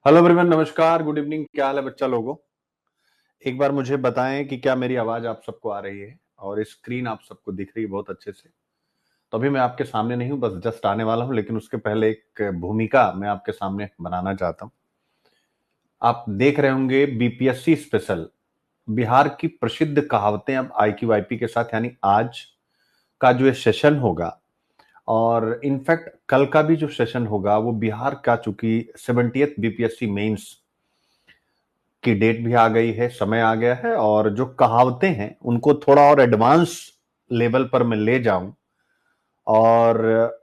Hello everyone, नमस्कार, good evening. क्या हाल है बच्चा लोगों? एक बार मुझे बताएं कि क्या मेरी आवाज आप सबको आ रही है और स्क्रीन आप सबको दिख रही है बहुत अच्छे से। तो अभी मैं आपके सामने नहीं हूं, बस जस्ट आने वाला हूं, लेकिन उसके पहले एक भूमिका मैं आपके सामने बनाना चाहता हूं। आप देख रहे होंगे बीपीएससी स्पेशल, बिहार की प्रसिद्ध कहावतें अब आईक्यू के साथ, यानी आज का जो ये सेशन होगा और इनफैक्ट कल का भी जो सेशन होगा वो बिहार का, चूंकि 70th बीपीएससी मेंस की डेट भी आ गई है, समय आ गया है, और जो कहावतें हैं उनको थोड़ा और एडवांस लेवल पर मैं ले जाऊं। और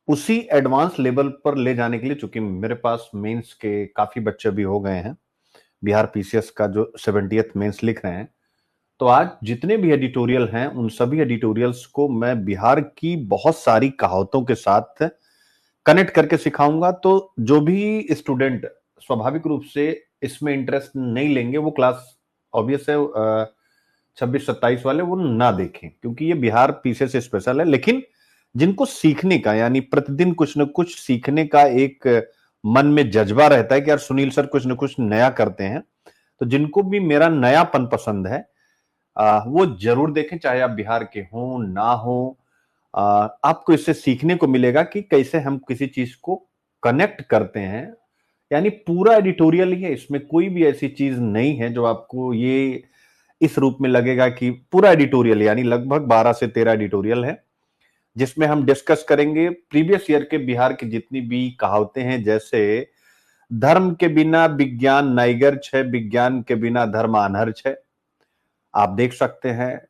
उसी एडवांस लेवल पर ले जाने के लिए, चूंकि मेरे पास मेंस के काफी बच्चे भी हो गए हैं, बिहार पीसीएस का जो 70th मेंस लिख रहे हैं, तो आज जितने भी एडिटोरियल हैं उन सभी एडिटोरियल्स को मैं बिहार की बहुत सारी कहावतों के साथ कनेक्ट करके सिखाऊंगा। तो जो भी स्टूडेंट स्वाभाविक रूप से इसमें इंटरेस्ट नहीं लेंगे, वो क्लास ऑब्वियस है 26-27 वाले वो ना देखें, क्योंकि ये बिहार पीसीएस स्पेशल है। लेकिन जिनको सीखने का, यानी प्रतिदिन कुछ न कुछ सीखने का एक मन में जज्बा रहता है कि यार सुनील सर कुछ न कुछ नया करते हैं, तो जिनको भी मेरा नयापन पसंद है वो जरूर देखें, चाहे आप बिहार के हों ना हो। आपको इससे सीखने को मिलेगा कि कैसे हम किसी चीज को कनेक्ट करते हैं। यानी पूरा एडिटोरियल ही है, इसमें कोई भी ऐसी चीज नहीं है जो आपको ये इस रूप में लगेगा कि पूरा एडिटोरियल, यानी लगभग 12 से 13 एडिटोरियल है जिसमें हम डिस्कस करेंगे प्रीवियस ईयर के बिहार की जितनी भी कहावतें हैं। जैसे धर्म के बिना विज्ञान नाइगर्ज है, विज्ञान के बिना धर्म अनहर्ज है। आप देख सकते हैं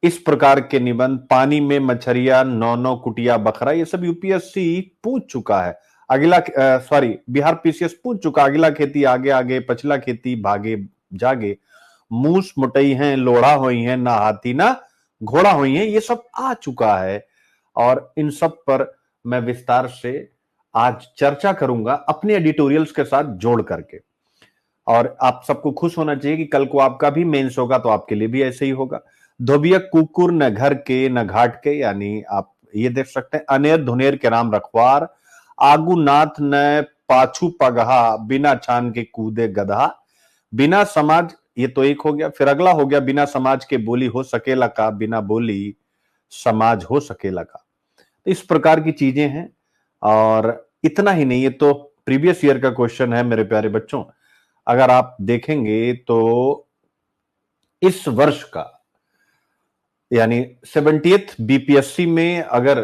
इस प्रकार के निबंध, पानी में मछरिया नौ नौ कुटिया बखरा, ये सब यूपीएससी पूछ चुका है। अगला सॉरी, बिहार पीसीएस पूछ चुका। अगला खेती आगे आगे, पछला खेती भागे जागे, मूस मुटई है लोढ़ा हुई है, ना हाथी ना घोड़ा हुई है, ये सब आ चुका है। और इन सब पर मैं विस्तार से आज चर्चा करूंगा अपने एडिटोरियल्स के साथ जोड़ करके। और आप सबको खुश होना चाहिए कि कल को आपका भी मेंस होगा तो आपके लिए भी ऐसे ही होगा। धोबिया कुकुर न घर के न घाट के, यानी आप ये देख सकते हैं, अनेर धुनेर के राम रखवार, आगू नाथ न पाछू पगहा, बिना छान के कूदे गधा, बिना समाज, ये तो एक हो गया। फिर अगला हो गया, बिना समाज के बोली हो सकेला का, बिना बोली समाज हो सकेला का। तो इस प्रकार की चीजें हैं। और इतना ही नहीं, ये तो प्रीवियस ईयर का क्वेश्चन है मेरे प्यारे बच्चों। अगर आप देखेंगे तो इस वर्ष का, यानी 70th बीपीएससी में अगर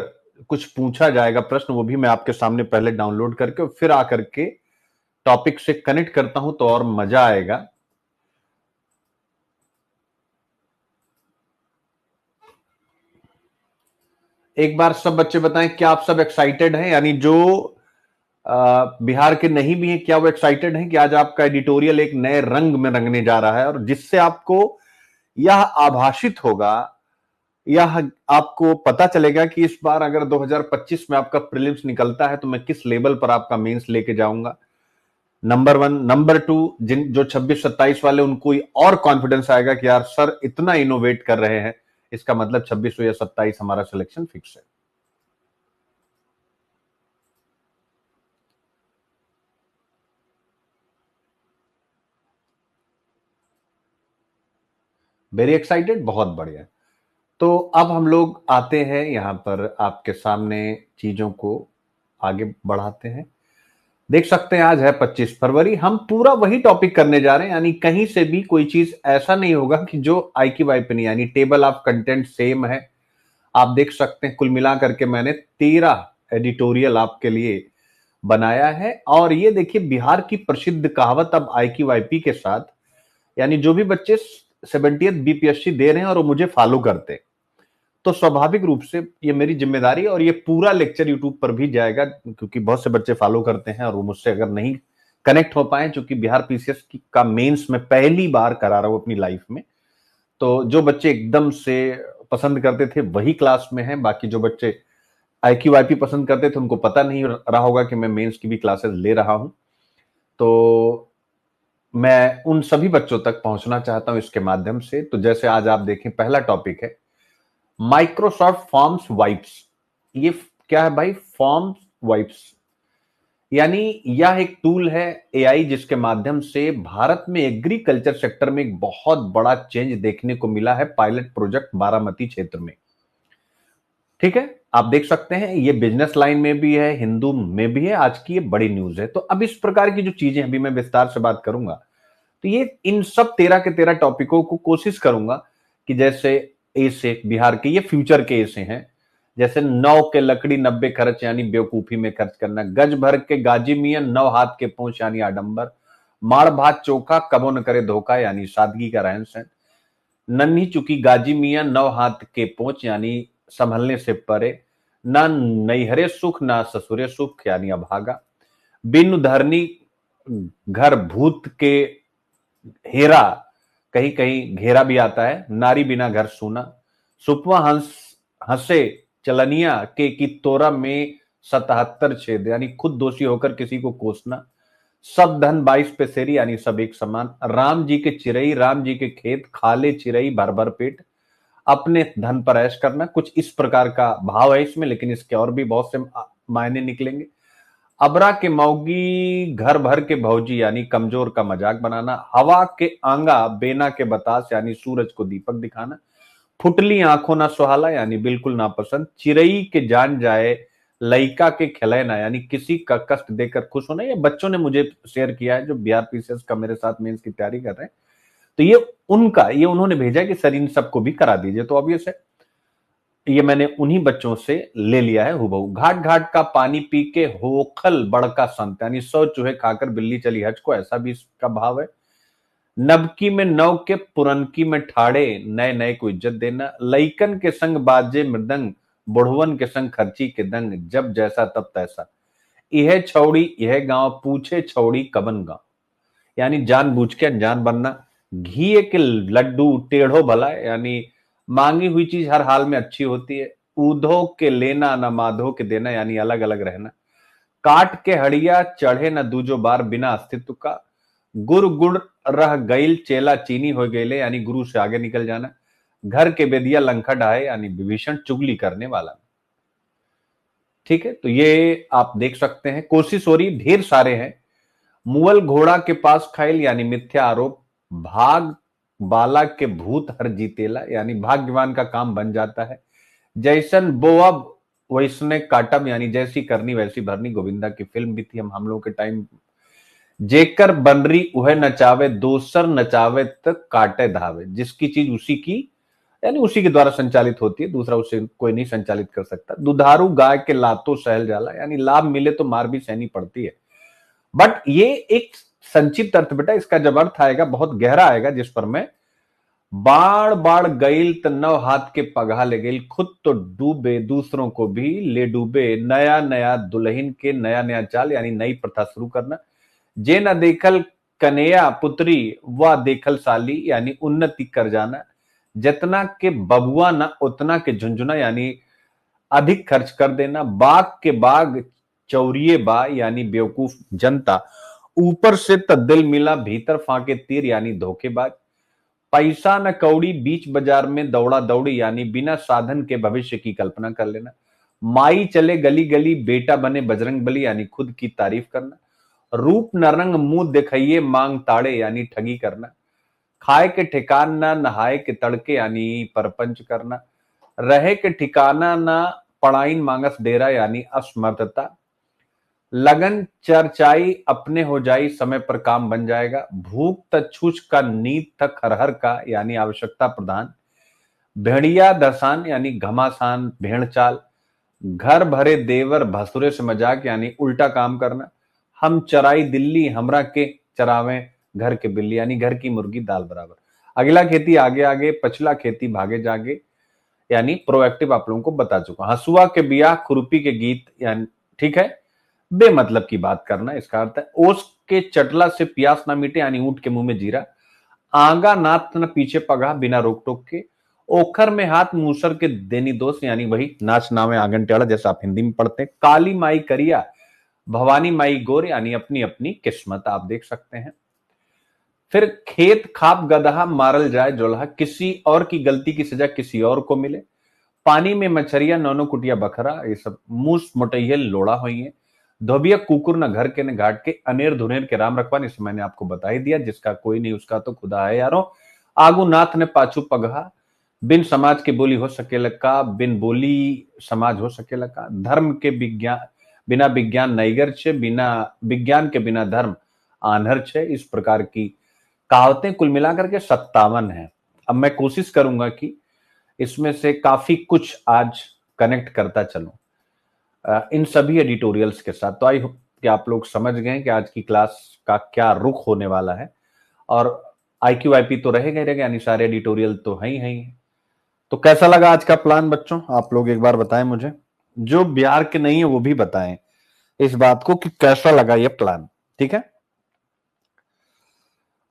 कुछ पूछा जाएगा प्रश्न, वो भी मैं आपके सामने पहले डाउनलोड करके फिर आकर के टॉपिक से कनेक्ट करता हूं तो और मजा आएगा। एक बार सब बच्चे बताएं, क्या आप सब एक्साइटेड हैं? यानी जो बिहार के नहीं भी हैं, क्या वो एक्साइटेड हैं कि आज आपका एडिटोरियल एक नए रंग में रंगने जा रहा है, और जिससे आपको यह आभाषित होगा, यह आपको पता चलेगा कि इस बार अगर 2025 में आपका प्रीलिम्स निकलता है तो मैं किस लेवल पर आपका मेंस लेके जाऊंगा। Number one. नंबर टू, जिन जो 26-27 वाले, उनको और कॉन्फिडेंस आएगा कि यार सर इतना इनोवेट कर रहे हैं, इसका मतलब 26 या 27 हमारा सिलेक्शन फिक्स है। वेरी एक्साइटेड, बहुत बढ़िया। तो अब हम लोग आते हैं यहां पर आपके सामने, चीजों को आगे बढ़ाते हैं। देख सकते हैं आज है 25 फरवरी, हम पूरा वही टॉपिक करने जा रहे हैं, यानी कहीं से भी कोई चीज ऐसा नहीं होगा कि जो आई की वाई पे नहीं, यानी टेबल ऑफ कंटेंट सेम है। आप देख सकते हैं कुल मिला करके मैंने 13 एडिटोरियल आपके लिए बनाया है। और ये देखिए बिहार की प्रसिद्ध कहावत अब IQIP के साथ, यानी जो भी बच्चे 70th बीपीएससी दे रहे हैं और वो मुझे फॉलो करते हैं, तो स्वाभाविक रूप से ये मेरी जिम्मेदारी है। और ये पूरा लेक्चर यूट्यूब पर भी जाएगा, क्योंकि बहुत से बच्चे फॉलो करते हैं और वो मुझसे अगर नहीं कनेक्ट हो पाए, क्योंकि बिहार पीसीएस का मेंस में पहली बार करा रहा हूं अपनी लाइफ में, तो जो बच्चे एकदम से पसंद करते थे वही क्लास में हैं। बाकी जो बच्चे IQIP पसंद करते थे उनको पता नहीं रहा होगा कि मैं मेंस की भी क्लासेस ले रहा हूं। तो मैं उन सभी बच्चों तक पहुंचना चाहता हूं इसके माध्यम से। तो जैसे आज आप देखें, पहला टॉपिक है माइक्रोसॉफ्ट फॉर्म्स वाइप्स। ये क्या है भाई? फॉर्म्स वाइप्स, यानी यह एक टूल है एआई जिसके माध्यम से भारत में एग्रीकल्चर सेक्टर में एक बहुत बड़ा चेंज देखने को मिला है पायलट प्रोजेक्ट बारामती क्षेत्र में। ठीक है, आप देख सकते हैं ये बिजनेस लाइन में भी है, हिंदू में भी है, आज की ये बड़ी न्यूज है। तो अब इस प्रकार की जो चीजें अभी मैं विस्तार से बात करूंगा, तो ये इन सब 13 के 13 टॉपिकों को कोशिश करूंगा कि जैसे ऐसे बिहार के ये फ्यूचर के ऐसे हैं, जैसे 9 के लकड़ी 90 खर्च यानी बेवकूफी में खर्च करना, गज भर के गाजी मियां 9 हाथ के पहुंच यानी आडंबर, माड़ भात चोखा कबो न करे धोखा यानी सादगी का रहन सहन, नन्ही चुकी गाजी मियां 9 हाथ के पहुंच यानी संभलने से परे, ना नैहरे सुख ना ससुरे सुख यानी अभागा, बिनु धरनी घर भूत के हेरा, कहीं कहीं घेरा भी आता है, नारी बिना घर सूना, सुपवा हंस हंसे चलनिया के तोरा में 77 छेद यानी खुद दोषी होकर किसी को कोसना, सब धन 22 पे सेरी यानी सब एक समान, राम जी के चिरई राम जी के खेत खाले चिरई भर भर पेट, अपने धन पर ऐश करना। कुछ इस प्रकार का भाव है इसमें, लेकिन इसके और भी बहुत से मायने निकलेंगे। अबरा के मौगी घर भर के भौजी यानी कमजोर का मजाक बनाना, हवा के आंगा बेना के बतास यानी सूरज को दीपक दिखाना, फुटली आंखों ना सुहाला यानी बिल्कुल नापसंद, चिरई के जान जाए लइका के खिलैना यानी किसी का कष्ट देकर खुश होना। ये बच्चों ने मुझे शेयर किया है जो बिहार पीसीएस का मेरे साथ मेंस की तैयारी कर रहे हैं। तो ये उन्होंने भेजा है कि सर इन सबको भी करा दीजिए। तो ऑब्वियस है ये मैंने उन्हीं बच्चों से ले लिया है हुबहू। घाट घाट का पानी पी के होखल बड़का संत यानी 100 चूहे खाकर बिल्ली चली हज को, ऐसा भी इसका भाव है। नबकी में नव के पुरनकी में ठाड़े नए नए को इज्जत देना, लइकन के संग बाजे मृदंग बुढ़वन के संग खर्ची के दंग, जब जैसा तब तैसा, यह छौड़ी यह गांव पूछे छौड़ी कबन गांव यानी जानबूझ के अनजान बनना, घी के लड्डू टेढ़ो भला यानी मांगी हुई चीज हर हाल में अच्छी होती है, ऊधो के लेना न माधो के देना यानी अलग अलग रहना, काट के हड़िया चढ़े न दूजो बार बिना अस्तित्व का, गुर गुड़ रह गईल चेला चीनी हो गईले यानी गुरु से आगे निकल जाना, घर के बेदिया लंका ढाए यानी विभीषण चुगली करने वाला। ठीक है, तो ये आप देख सकते हैं, कोशिश हो रही, ढेर सारे हैं। मुअल घोड़ा के पास खाइल यानी मिथ्या आरोप, भाग बाला के भूत हर जीतेला यानी भाग्यवान का काम बन जाता है, जैसन बोअब वैसने काटम यानी जैसी करनी वैसी भरनी, गोविंदा की फिल्म भी थी हम लोग के टाइम। जेकर बनरी उहे नचावे दोसर नचावे तक काटे धावे, जिसकी चीज उसी की यानी उसी के द्वारा संचालित होती है, दूसरा उसे कोई नहीं संचालित कर सकता। दुधारू गाय के लातो सहल जाला यानी लाभ मिले तो मार भी सहनी पड़ती है। बट ये एक संक्षिप्त अर्थ बेटा, इसका जब अर्थ आएगा बहुत गहरा आएगा, जिस पर मैं बाढ़ बाढ़ गईल त 9 हाथ के पगहा ले गईल, खुद तो डूबे दूसरों को भी ले डूबे, नया नया दुल्हन के नया नया चाल यानी नई प्रथा शुरू करना, जे न देखल कन्या पुत्री व देखल साली यानी उन्नति कर जाना, जितना के बबुआ ना उतना के झुंझुना यानी अधिक खर्च कर देना, बाग के बाग चौरिये बा यानी बेवकूफ जनता, ऊपर से त दिल मिला भीतर फाके तीर यानी धोखेबाज, पैसा न कौड़ी बीच बाजार में दौड़ा दौड़ी यानी बिना साधन के भविष्य की कल्पना कर लेना, माई चले गली गली बेटा बने बजरंग बली यानी खुद की तारीफ करना, रूप न रंग मुंह दिखाइए मांग ताड़े यानी ठगी करना, खाए के ठिकाना नहाए के तड़के यानी परपंच करना, रहे के ठिकाना ना पड़ाइन मांगस डेरा यानी असमर्थता, लगन चर्चाई अपने हो जाई समय पर काम बन जाएगा, भूख तछूछ का नींद तक हरहर का यानी आवश्यकता प्रधान, भेड़िया दसान यानी घमासान भेड़ चाल, घर भरे देवर भसुरे से मजाक यानी उल्टा काम करना, हम चराई दिल्ली हमरा के चरावे घर के बिल्ली यानी घर की मुर्गी दाल बराबर, अगला खेती आगे आगे पछला खेती भागे जागे यानी प्रोएक्टिव आप लोगों को बता चुका, हसुआ के बिया खुरपी के गीत यानी ठीक है, बेमतलब की बात करना इसका अर्थ है, ओस के चटला से प्यास ना मिटे यानी ऊंट के मुंह में जीरा, आगा नाथ न पीछे पगा बिना रोक टोक के, ओखर में हाथ मूसर के देनी दोस्त यानी वही नाच नामे आंगन टेढ़ा जैसा आप हिंदी में पढ़ते हैं, काली माई करिया भवानी माई गोर यानी अपनी अपनी किस्मत, आप देख सकते हैं। फिर खेत खाप गदहा मारल जाए जोल्हा, किसी और की गलती की सजा किसी और को मिले, पानी में मछरिया नौनो कुटिया बखरा, ये सब मूस मोटैये लोड़ा हुई है, धोबिया कुकुर न घर के न घाट के, अनेर धुनेर के राम रखवान, इसे मैंने आपको बता ही दिया। जिसका कोई नहीं उसका तो खुदा है यारो। आगू नाथ ने पाछू पगहा, बिन समाज के बोली हो सकेला का, बिन बोली समाज हो सकेला का। धर्म के विज्ञान बिना विज्ञान नैगर छे, बिना विज्ञान के बिना धर्म आन्हर छे। इस प्रकार की कहावतें कुल मिलाकर के 57 है। अब मैं कोशिश करूंगा कि इसमें से काफी कुछ आज कनेक्ट करता चलूं इन सभी एडिटोरियल्स के साथ। तो आई होप कि आप लोग समझ गए कि आज की क्लास का क्या रुख होने वाला है। और आईक्यू आईपी तो रहेगा ही रहेगा, यानी सारे एडिटोरियल तो है ही। तो कैसा लगा आज का प्लान बच्चों, आप लोग एक बार बताएं मुझे। जो बिहार के नहीं है वो भी बताएं इस बात को कि कैसा लगा ये प्लान, ठीक है।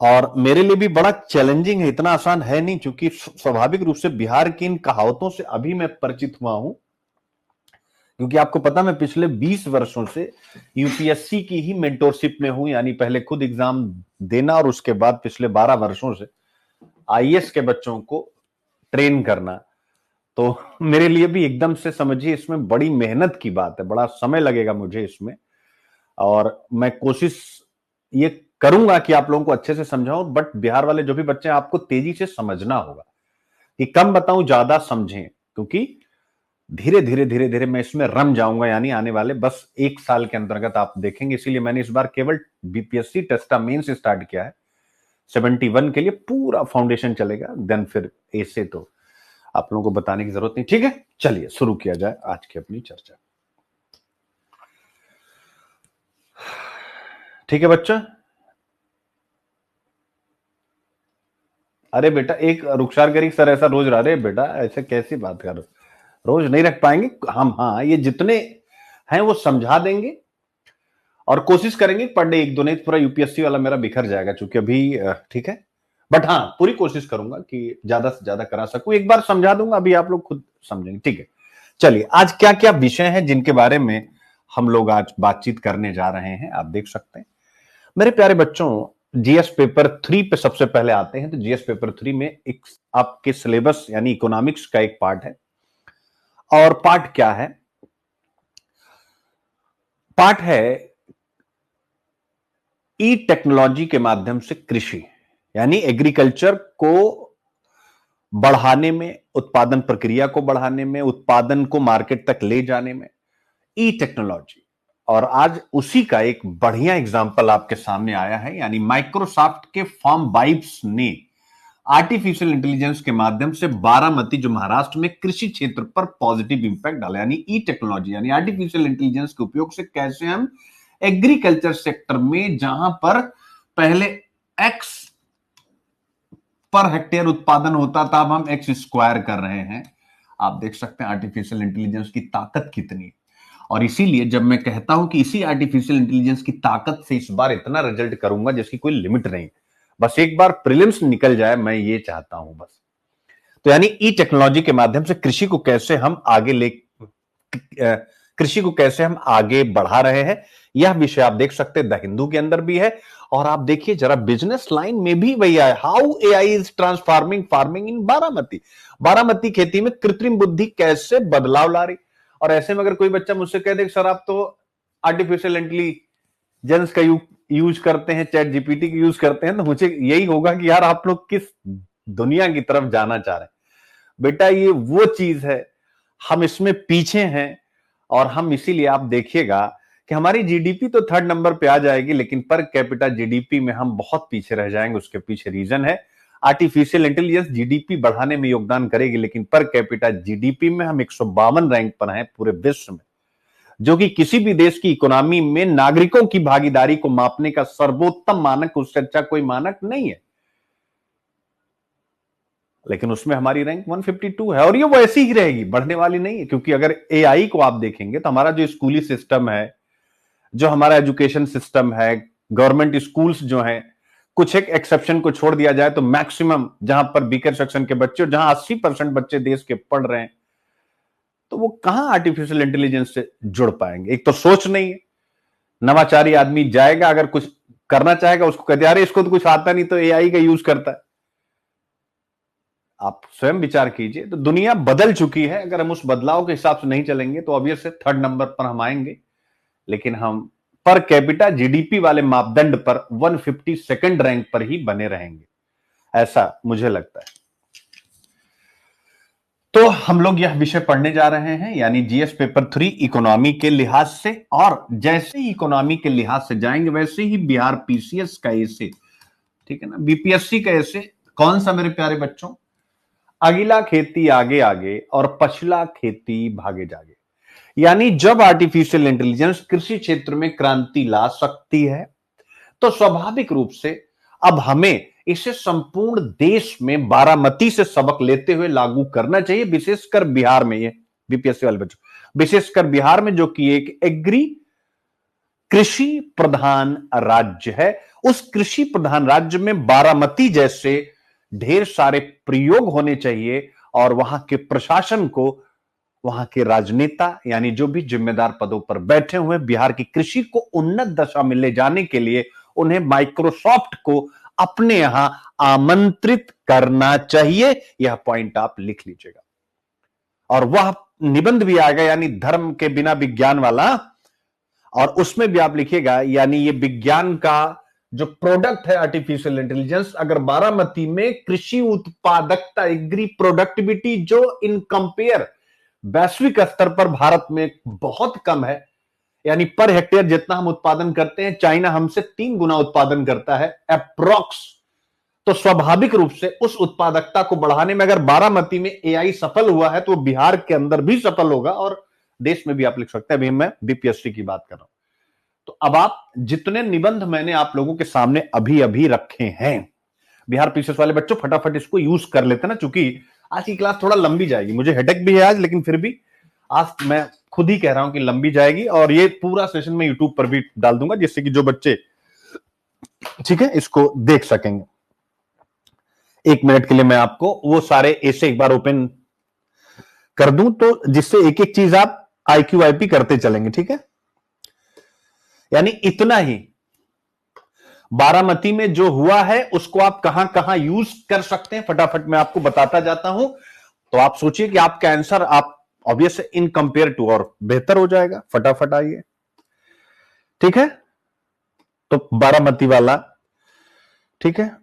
और मेरे लिए भी बड़ा चैलेंजिंग है, इतना आसान है नहीं, क्योंकि स्वाभाविक रूप से बिहार की इन कहावतों से अभी मैं परिचित हुआ हूं। क्योंकि आपको पता मैं पिछले 20 वर्षों से यूपीएससी की ही मेंटोरशिप में हूं, यानी पहले खुद एग्जाम देना और उसके बाद पिछले 12 वर्षों से आईएएस के बच्चों को ट्रेन करना। तो मेरे लिए भी एकदम से समझिए इसमें बड़ी मेहनत की बात है, बड़ा समय लगेगा मुझे इसमें। और मैं कोशिश ये करूंगा कि आप लोगों को अच्छे से समझाऊं, बट बिहार वाले जो भी बच्चे हैं आपको तेजी से समझना होगा, कि कम बताऊं ज्यादा समझें, क्योंकि धीरे धीरे धीरे धीरे मैं इसमें रम जाऊंगा। यानी आने वाले बस 1 साल के अंतर्गत आप देखेंगे। इसीलिए मैंने इस बार केवल बीपीएससी टेस्टा मेंस स्टार्ट किया है। 71 के लिए पूरा फाउंडेशन चलेगा, देन फिर ऐसे तो आप लोगों को बताने की जरूरत नहीं। ठीक है, चलिए शुरू किया जाए आज की अपनी चर्चा। ठीक है बच्चा। अरे बेटा एक रुखसार करी सर, ऐसा रोज रहा रहे बेटा, ऐसे कैसी बात कर, रोज नहीं रख पाएंगे हम। हाँ, ये जितने हैं वो समझा देंगे और कोशिश करेंगे पर डे 1-2 नहीं, पूरा यूपीएससी वाला मेरा बिखर जाएगा चूंकि अभी ठीक है। बट हाँ, पूरी कोशिश करूंगा कि ज्यादा से ज्यादा करा सकूं। एक बार समझा दूंगा, अभी आप लोग खुद समझेंगे। ठीक है, चलिए आज क्या क्या विषय हैं जिनके बारे में हम लोग आज बातचीत करने जा रहे हैं, आप देख सकते हैं मेरे प्यारे बच्चों। जीएस पेपर 3 पे सबसे पहले आते हैं। तो जीएस पेपर 3 में एक आपके सिलेबस यानी इकोनॉमिक्स का एक पार्ट है। और पार्ट क्या है? पार्ट है ई टेक्नोलॉजी के माध्यम से कृषि, यानी एग्रीकल्चर को बढ़ाने में, उत्पादन प्रक्रिया को बढ़ाने में, उत्पादन को मार्केट तक ले जाने में ई टेक्नोलॉजी। और आज उसी का एक बढ़िया एग्जांपल आपके सामने आया है। यानी माइक्रोसॉफ्ट के फॉर्म बाइब्स ने आर्टिफिशियल इंटेलिजेंस के माध्यम से बारामती जो महाराष्ट्र में कृषि क्षेत्र पर पॉजिटिव इंपैक्ट डाला। यानी ई टेक्नोलॉजी यानी आर्टिफिशियल इंटेलिजेंस के उपयोग से कैसे हम एग्रीकल्चर सेक्टर में, जहां पर पहले एक्स पर हेक्टेयर उत्पादन होता था, अब हम एक्स स्क्वायर कर रहे हैं। आप देख सकते हैं आर्टिफिशियल इंटेलिजेंस की ताकत कितनी। और इसीलिए जब मैं कहता हूं कि इसी आर्टिफिशियल इंटेलिजेंस की ताकत से इस बार इतना रिजल्ट करूंगा जिसकी कोई लिमिट नहीं, बस एक बार प्रीलिम्स निकल जाए, मैं ये चाहता हूं बस। तो यानी ई टेक्नोलॉजी के माध्यम से कृषि को कैसे हम आगे ले, कृषि को कैसे हम आगे बढ़ा रहे हैं, यह विषय आप देख सकते हैं द हिंदू के अंदर भी है। और आप देखिए जरा बिजनेस लाइन में भी वही है, how AI is transforming farming in Baramati. Baramati खेती में कृत्रिम बुद्धि कैसे बदलाव ला रही। और ऐसे में अगर कोई बच्चा मुझसे कह दे सर आप तो आर्टिफिशियल इंटेलिजेंस का यूज करते हैं, चैट जीपीटी का यूज करते हैं, तो मुझे यही होगा कि यार आप लोग किस दुनिया की तरफ जाना चाह रहे हैं। बेटा ये वो चीज है, हम इसमें पीछे हैं। और हम इसीलिए आप देखिएगा कि हमारी जीडीपी तो 3rd नंबर पे आ जाएगी, लेकिन पर कैपिटा जीडीपी में हम बहुत पीछे रह जाएंगे। उसके पीछे रीजन है आर्टिफिशियल इंटेलिजेंस जीडीपी बढ़ाने में योगदान करेगी, लेकिन पर कैपिटा जीडीपी में हम 152 रैंक पर हैं पूरे विश्व में, जो कि किसी भी देश की इकोनॉमी में नागरिकों की भागीदारी को मापने का सर्वोत्तम मानक, उससे अच्छा कोई मानक नहीं है। लेकिन उसमें हमारी रैंक 152 है और ये वैसी ही रहेगी, बढ़ने वाली नहीं है। क्योंकि अगर एआई को आप देखेंगे तो हमारा जो स्कूली सिस्टम है, जो हमारा एजुकेशन सिस्टम है, गवर्नमेंट स्कूल्स जो हैं, कुछ एक एक्सेप्शन को छोड़ दिया जाए तो मैक्सिमम जहां पर बीकर सेक्शन के बच्चे, जहां 80% बच्चे देश के पढ़ रहे हैं, तो वो कहां आर्टिफिशियल इंटेलिजेंस से जुड़ पाएंगे। एक तो सोच नहीं है, नवाचारी आदमी जाएगा अगर कुछ करना चाहेगा, उसको कहते अरे इसको तो कुछ आता नहीं तो एआई का यूज करता है। आप स्वयं विचार कीजिए, तो दुनिया बदल चुकी है। अगर हम उस बदलाव के हिसाब से नहीं चलेंगे तो ऑब्वियस है 3rd नंबर पर हम आएंगे। लेकिन हम पर कैपिटा जीडीपी वाले मापदंड पर 152nd रैंक पर ही बने रहेंगे, ऐसा मुझे लगता है। तो हम लोग यह विषय पढ़ने जा रहे हैं, यानी जीएस पेपर 3 इकोनॉमी के लिहाज से, और जैसे ही इकोनॉमी के लिहाज से जाएंगे वैसे ही बिहार पीसीएस का ऐसे, ठीक है ना, बीपीएससी का ऐसे कौन सा मेरे प्यारे बच्चों, अगिला खेती आगे आगे और पछला खेती भागे जागे। यानी जब आर्टिफिशियल इंटेलिजेंस कृषि क्षेत्र में क्रांति ला सकती है तो स्वाभाविक रूप से अब हमें इसे संपूर्ण देश में बारामती से सबक लेते हुए लागू करना चाहिए, विशेषकर बिहार में। ये बीपीएससी वाले बच्चों, विशेषकर बिहार में जो कि एक एग्री कृषि प्रधान राज्य है, उस कृषि प्रधान राज्य में बारामती जैसे ढेर सारे प्रयोग होने चाहिए और वहां के प्रशासन को, वहां के राजनेता यानी जो भी जिम्मेदार पदों पर बैठे हुए बिहार की कृषि को उन्नत दशा में ले जाने के लिए उन्हें माइक्रोसॉफ्ट को अपने यहां आमंत्रित करना चाहिए। यह पॉइंट आप लिख लीजिएगा। और वह निबंध भी आएगा, यानी धर्म के बिना विज्ञान वाला, और उसमें भी आप लिखिएगा, यानी ये विज्ञान का जो प्रोडक्ट है आर्टिफिशियल इंटेलिजेंस, अगर बारामती में कृषि उत्पादकता, एग्री प्रोडक्टिविटी जो इन कंपेयर वैश्विक स्तर पर भारत में बहुत कम है, यानी पर हेक्टेयर जितना हम उत्पादन करते हैं चाइना हमसे 3 गुना उत्पादन करता है अप्रोक्स, तो स्वाभाविक रूप से उस उत्पादकता को बढ़ाने में अगर बारामती में एआई सफल हुआ है तो बिहार के अंदर भी सफल होगा और देश में भी आप लिख सकते हैं। अभी मैं बीपीएससी की बात कर रहा हूं। तो अब आप जितने निबंध मैंने आप लोगों के सामने अभी अभी रखे हैं, बिहार पीसीएस वाले बच्चों फटाफट इसको यूज कर लेते ना, चूंकि आज की क्लास थोड़ा लंबी जाएगी, मुझे हेडेक भी है आज, लेकिन फिर भी आज मैं खुद ही कह रहा हूं कि लंबी जाएगी, और ये पूरा सेशन मैं यूट्यूब पर भी डाल दूंगा जिससे कि जो बच्चे, ठीक है, इसको देख सकेंगे। 1 मिनट के लिए मैं आपको वो सारे ऐसे एक बार ओपन कर दूं, तो जिससे एक एक चीज आप आईक्यू आईपी करते चलेंगे, ठीक है। यानी इतना ही बारामती में जो हुआ है उसको आप कहां कहां यूज कर सकते हैं, फटाफट मैं आपको बताता जाता हूं। तो आप सोचिए कि आपका आंसर आप ऑब्वियस इन कंपेयर टू और बेहतर हो जाएगा। फटाफट आइए, ठीक है। तो बारामती वाला, ठीक है।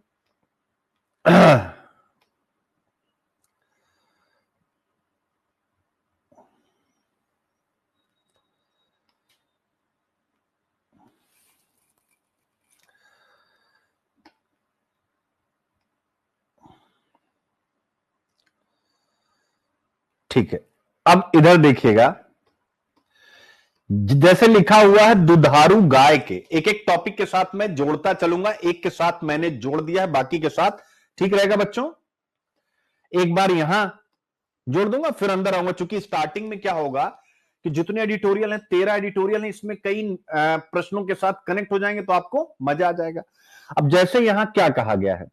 ठीक है, अब इधर देखिएगा, जैसे लिखा हुआ है दुधारू गाय के, एक एक टॉपिक के साथ मैं जोड़ता चलूंगा, एक के साथ मैंने जोड़ दिया है, बाकी के साथ ठीक रहेगा बच्चों। एक बार यहां जोड़ दूंगा फिर अंदर आऊंगा, क्योंकि स्टार्टिंग में क्या होगा कि जितने एडिटोरियल हैं, 13 एडिटोरियल हैं, इसमें कई प्रश्नों के साथ कनेक्ट हो जाएंगे तो आपको मजा आ जाएगा। अब जैसे यहां क्या कहा गया है,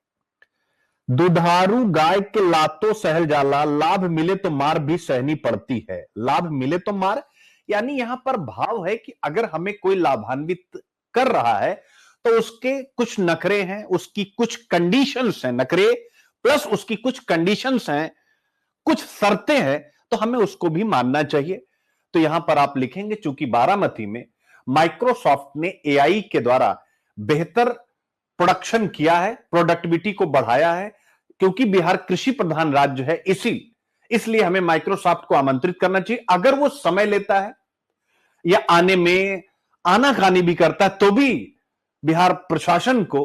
दुधारू गाय के लातो सहल जाला, लाभ मिले तो मार भी सहनी पड़ती है। लाभ मिले तो मार, यानी यहां पर भाव है कि अगर हमें कोई लाभान्वित कर रहा है तो उसके कुछ नखरे हैं, उसकी कुछ कंडीशंस हैं, नखरे प्लस उसकी कुछ कंडीशंस हैं, कुछ शर्तें हैं, तो हमें उसको भी मानना चाहिए। तो यहां पर आप लिखेंगे, चूंकि बारामती में माइक्रोसॉफ्ट ने एआई के द्वारा बेहतर प्रोडक्शन किया है, प्रोडक्टिविटी को बढ़ाया है, क्योंकि बिहार कृषि प्रधान राज्य है, इसलिए हमें माइक्रोसॉफ्ट को आमंत्रित करना चाहिए। अगर वो समय लेता है या आने में आनाकानी भी करता है तो भी बिहार प्रशासन को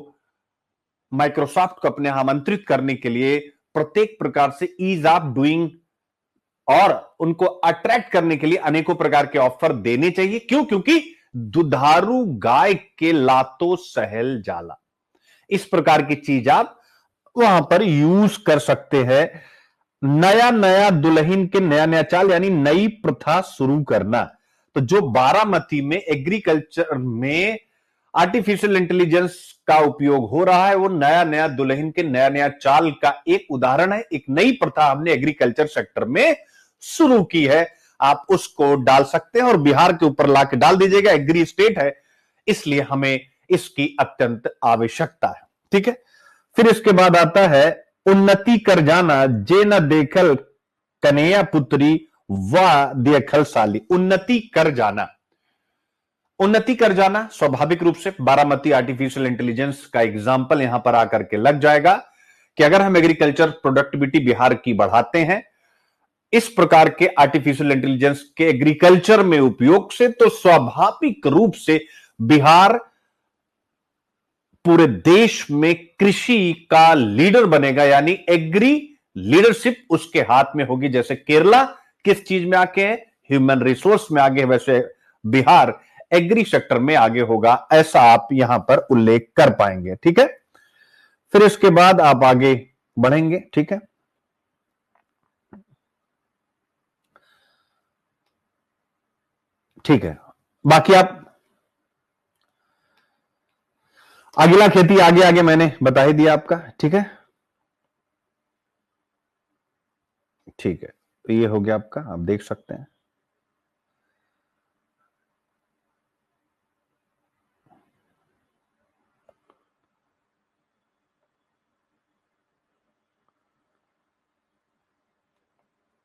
माइक्रोसॉफ्ट को अपने आमंत्रित करने के लिए प्रत्येक प्रकार से ईज ऑफ डूइंग और उनको अट्रैक्ट करने के लिए अनेकों प्रकार के ऑफर देने चाहिए। क्यों? क्योंकि दुधारू गाय के लातो सहल जाला, इस प्रकार की चीज आप वहां पर यूज कर सकते हैं। नया नया दुल्हन के नया नया चाल, यानी नई प्रथा शुरू करना। तो जो बारामती में एग्रीकल्चर में आर्टिफिशियल इंटेलिजेंस का उपयोग हो रहा है वो नया नया दुल्हन के नया नया चाल का एक उदाहरण है। एक नई प्रथा हमने एग्रीकल्चर सेक्टर में शुरू की है, आप उसको डाल सकते हैं और बिहार के ऊपर लाके डाल दीजिएगा। एग्री स्टेट है, इसलिए हमें इसकी अत्यंत आवश्यकता है, ठीक है। फिर इसके बाद आता है उन्नति कर जाना, जे न देखल कन्हैया पुत्री व देखल साली। उन्नति कर जाना, उन्नति कर जाना स्वाभाविक रूप से बारामती आर्टिफिशियल इंटेलिजेंस का एग्जाम्पल यहां पर आकर के लग जाएगा कि अगर हम एग्रीकल्चर प्रोडक्टिविटी बिहार की बढ़ाते हैं इस प्रकार के आर्टिफिशियल इंटेलिजेंस के एग्रीकल्चर में उपयोग से, तो स्वाभाविक रूप से बिहार पूरे देश में कृषि का लीडर बनेगा, यानी एग्री लीडरशिप उसके हाथ में होगी। जैसे केरला किस चीज में आगे है, ह्यूमन रिसोर्स में आगे है, वैसे बिहार एग्री सेक्टर में आगे होगा, ऐसा आप यहां पर उल्लेख कर पाएंगे। ठीक है, फिर इसके बाद आप आगे बढ़ेंगे। ठीक है, ठीक है, बाकी आप अगला खेती आगे आगे मैंने बता ही दिया आपका। ठीक है, ठीक है, तो ये हो गया आपका, आप देख सकते हैं।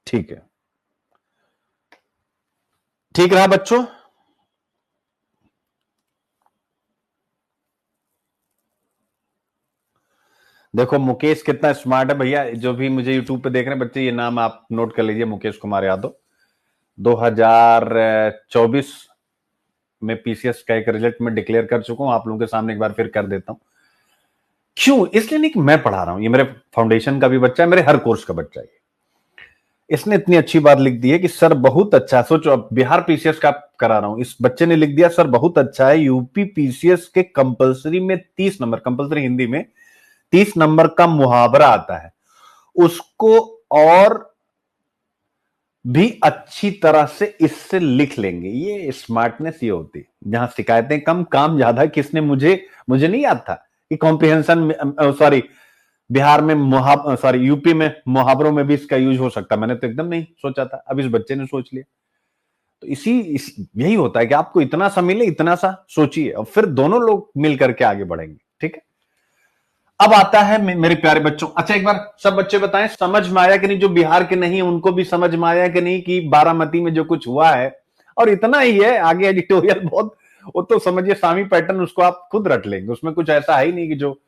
ठीक है, ठीक रहा बच्चों। देखो मुकेश कितना स्मार्ट है भैया, जो भी मुझे यूट्यूब पे देख रहे हैं बच्चे, ये नाम आप नोट कर लीजिए, मुकेश कुमार यादव। 2024 में पीसीएस का एक रिजल्ट में डिक्लेयर कर चुका हूं, आप लोगों के सामने एक बार फिर कर देता हूं। क्यों? इसलिए नहीं कि मैं पढ़ा रहा हूं, ये मेरे फाउंडेशन का भी बच्चा है, मेरे हर कोर्स का बच्चा है। इसने इतनी अच्छी बात लिख दी है कि सर बहुत अच्छा, सोचो अब बिहार पीसीएस का करा रहा हूं, इस बच्चे ने लिख दिया सर बहुत अच्छा है, यूपी पीसीएस के कंपलसरी में 30 नंबर, कंपलसरी हिंदी में 30 नंबर का मुहावरा आता है, उसको और भी अच्छी तरह से इससे लिख लेंगे। ये स्मार्टनेस ये होती है, जहां शिकायतें कम काम ज्यादा। किसने मुझे नहीं याद था कि कॉम्प्रिहेंशन, सॉरी बिहार में सॉरी यूपी में मुहावरों में भी इसका यूज हो सकता है, मैंने तो एकदम नहीं सोचा था, अब इस बच्चे ने सोच लिया। तो यही होता है कि आपको इतना सा मिले, इतना सा सोचिए और फिर दोनों लोग मिल करके आगे बढ़ेंगे। ठीक है, अब आता है मेरे प्यारे बच्चों, अच्छा एक बार सब बच्चे बताएं समझ में आया कि नहीं, जो बिहार के नहीं उनको भी समझ में आया कि नहीं कि बारामती में जो कुछ हुआ है, और इतना ही है, आगे एडिटोरियल बहुत, वो तो समझिए सामी पैटर्न, उसको आप खुद रट लेंगे, उसमें कुछ ऐसा है ही नहीं कि जो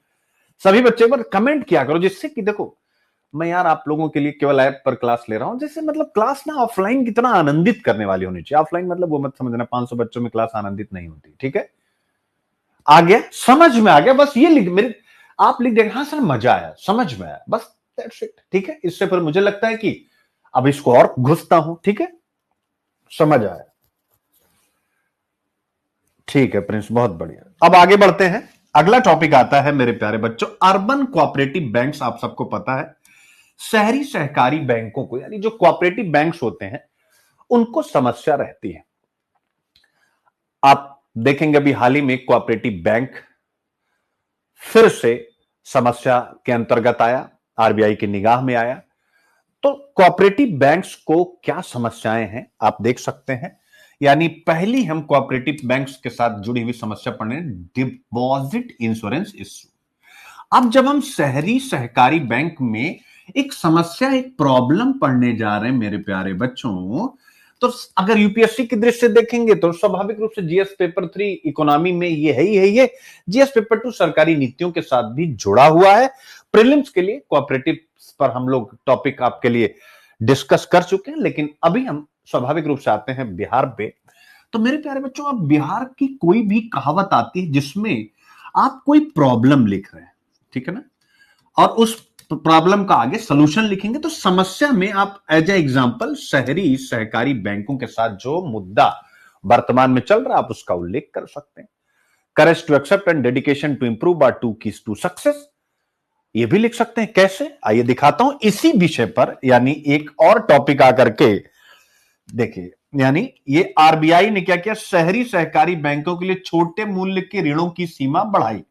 सभी बच्चे पर कमेंट किया करो, जिससे कि देखो मैं यार आप लोगों के लिए केवल ऐप पर क्लास ले रहा हूं, जैसे मतलब क्लास ना ऑफलाइन कितना आनंदित करने वाली होनी चाहिए। ऑफलाइन मतलब वो मत समझना 500 बच्चों में क्लास आनंदित नहीं होती। ठीक है, आ गया, समझ में आ गया, बस ये लिख मेरे, आप लिख देंगे हाँ सर मजा आया, समझ में आया, बस दैट्स इट। ठीक है, इससे फिर मुझे लगता है कि अब इसको और घुसता हूं। ठीक है, समझ आया, ठीक है प्रिंस, बहुत बढ़िया। अब आगे बढ़ते हैं, अगला टॉपिक आता है मेरे प्यारे बच्चों, अर्बन कोऑपरेटिव बैंक्स। आप सबको पता है शहरी सहकारी बैंकों को, यानी जो कोऑपरेटिव बैंक्स होते हैं उनको समस्या रहती है। आप देखेंगे अभी हाल ही में कोऑपरेटिव बैंक फिर से समस्या के अंतर्गत आया, आरबीआई की निगाह में आया। तो कोऑपरेटिव बैंक्स को क्या समस्याएं हैं आप देख सकते हैं। यानी पहली हम कोऑपरेटिव बैंक्स के साथ जुड़ी हुई समस्या पढ़ने, डिपॉजिट इंश्योरेंस इश्यू। अब जब हम शहरी सहकारी बैंक में एक समस्या, एक प्रॉब्लम पढ़ने जा रहे हैं मेरे प्यारे बच्चों, तो अगर यूपीएससी की दृष्टि से देखेंगे तो स्वाभाविक रूप से जीएस पेपर 3 इकोनॉमी में ये है ही है, ये जीएस पेपर 2 सरकारी नीतियों के साथ भी जुड़ा हुआ है। प्रीलिम्स के लिए कोऑपरेटिव पर हम लोग टॉपिक आपके लिए डिस्कस कर चुके हैं, लेकिन अभी हम स्वाभाविक रूप से आते हैं बिहार पे। तो मेरे प्यारे बच्चों, अब बिहार की कोई भी कहावत आती है जिसमें आप कोई प्रॉब्लम लिख रहे हैं, ठीक है ना, और उस प्रॉब्लम का आगे सॉल्यूशन लिखेंगे, तो समस्या में आप एज ए एग्जांपल शहरी सहकारी बैंकों के साथ जो मुद्दा वर्तमान में चल रहा है आप उसका उल्लेख कर सकते हैं। Courage to accept and dedication to improve are two keys to success, ये भी लिख सकते हैं। कैसे, आइए दिखाता हूं इसी विषय पर, यानी एक और टॉपिक आकर के देखिए। यानी ये आरबीआई ने क्या किया, शहरी सहकारी बैंकों के लिए छोटे मूल्य के ऋणों की सीमा बढ़ाई।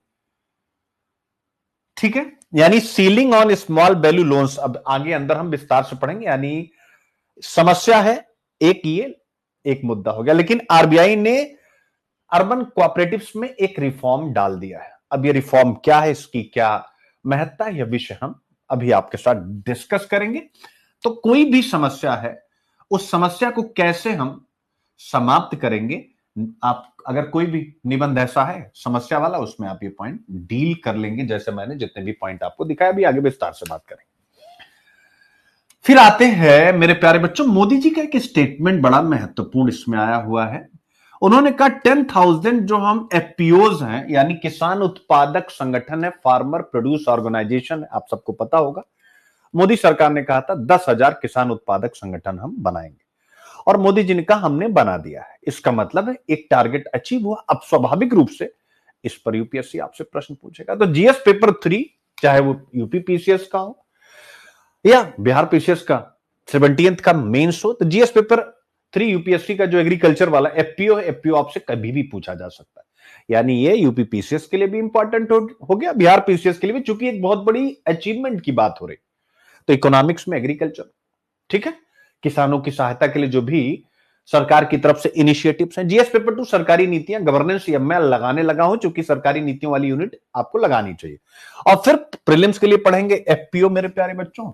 ठीक है, यानी ceiling on small value loans. अब आगे अंदर हम विस्तार से पढ़ेंगे, यानी समस्या है एक, ये एक मुद्दा हो गया, लेकिन आरबीआई ने अर्बन कोऑपरेटिव्स में एक रिफॉर्म डाल दिया है। अब ये रिफॉर्म क्या है, इसकी क्या महत्ता है, यह विषय हम अभी आपके साथ डिस्कस करेंगे। तो कोई भी समस्या है, उस समस्या को कैसे हम समाप्त करेंगे, आप अगर कोई भी निबंध ऐसा है समस्या वाला, उसमें आप ये पॉइंट डील कर लेंगे, जैसे मैंने जितने भी पॉइंट आपको दिखाया, भी आगे विस्तार से बात करेंगे। फिर आते हैं मेरे प्यारे बच्चों, मोदी जी का एक स्टेटमेंट बड़ा महत्वपूर्ण इसमें आया हुआ है। उन्होंने कहा 10,000 जो हम एफपीओज हैं, यानी किसान उत्पादक संगठन है, फार्मर प्रोड्यूस ऑर्गेनाइजेशन है, आप सबको पता होगा। मोदी सरकार ने कहा था 10,000 किसान उत्पादक संगठन हम बनाएंगे, और मोदी जी ने कहा हमने बना दिया है। इसका मतलब है एक टारगेट अचीव हुआ। अब स्वाभाविक रूप से इस पर यूपीएससी आपसे प्रश्न पूछेगा, तो जीएस पेपर 3, चाहे वो यूपी पीसीएस का हो या बिहार पीसीएस का 70th का मेंस हो, तो जीएस पेपर 3 यूपीएससी का जो एग्रीकल्चर वाला एफपीओ है, एफपीओ आपसे कभी भी पूछा जा सकता है। यानी ये यूपी पीसीएस के लिए भी इंपॉर्टेंट हो गया, बिहार पीसीएस के लिए भी, चूंकि एक बहुत बड़ी अचीवमेंट की बात हो रही। तो इकोनॉमिक्स में एग्रीकल्चर, ठीक है, किसानों की सहायता के लिए जो भी सरकार की तरफ से इनिशिएटिव्स हैं। जीएस पेपर 2 सरकारी नीतियां, गवर्नेंस, ये मैं लगाने लगा हूं, क्योंकि सरकारी नीतियों वाली यूनिट आपको लगानी चाहिए। और फिर प्रीलिम्स के लिए पढ़ेंगे एफपीओ मेरे प्यारे बच्चों,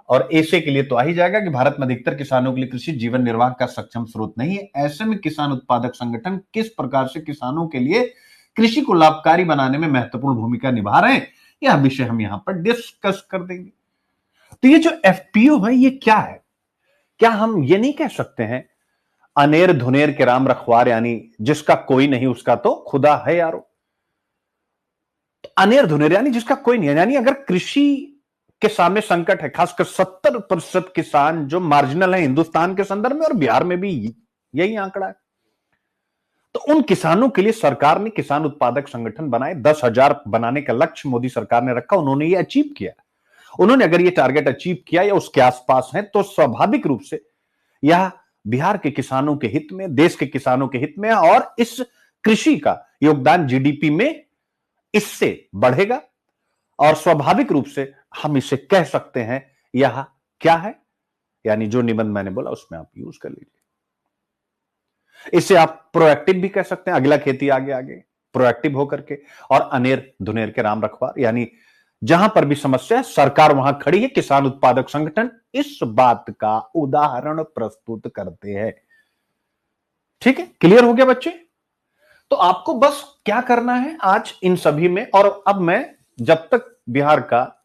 और ऐसे के लिए तो आ ही जाएगा कि भारत में अधिकतर किसानों के लिए कृषि जीवन निर्वाह का सक्षम स्रोत नहीं है। ऐसे में किसान उत्पादक संगठन किस प्रकार से किसानों के लिए कृषि को लाभकारी बनाने में महत्वपूर्ण भूमिका निभा रहे हैं, यह विषय हम यहां पर डिस्कस कर देंगे। तो ये जो एफपीओ है, ये क्या है? क्या हम ये नहीं कह सकते हैं अनेर धुनेर के राम रखवार, यानी जिसका कोई नहीं उसका तो खुदा है यारो। तो अनेर धुनेर यानी जिसका कोई नहीं है, यानी अगर कृषि के सामने संकट है, खासकर 70% किसान जो मार्जिनल है हिंदुस्तान के संदर्भ में, और बिहार में भी यही आंकड़ा है, तो उन किसानों के लिए सरकार ने किसान उत्पादक संगठन बनाए। 10,000 बनाने का लक्ष्य मोदी सरकार ने रखा, उन्होंने ये अचीव किया। उन्होंने अगर ये टारगेट अचीव किया या उसके आसपास है, तो स्वाभाविक रूप से यह बिहार के किसानों के हित में, देश के किसानों के हित में, और इस कृषि का योगदान जीडीपी में इससे बढ़ेगा। और स्वाभाविक रूप से हम इसे कह सकते हैं यह क्या है, यानी जो निबंध मैंने बोला उसमें आप यूज कर लीजिए। इसे आप प्रोएक्टिव भी कह सकते हैं, अगला खेती आगे आगे प्रोएक्टिव होकर के, और अनेर धुनेर के राम रखवार, यानी जहां पर भी समस्या है सरकार वहां खड़ी है। किसान उत्पादक संगठन इस बात का उदाहरण प्रस्तुत करते हैं। ठीक है, क्लियर हो गया बच्चे? तो आपको बस क्या करना है आज इन सभी में, और अब मैं जब तक बिहार का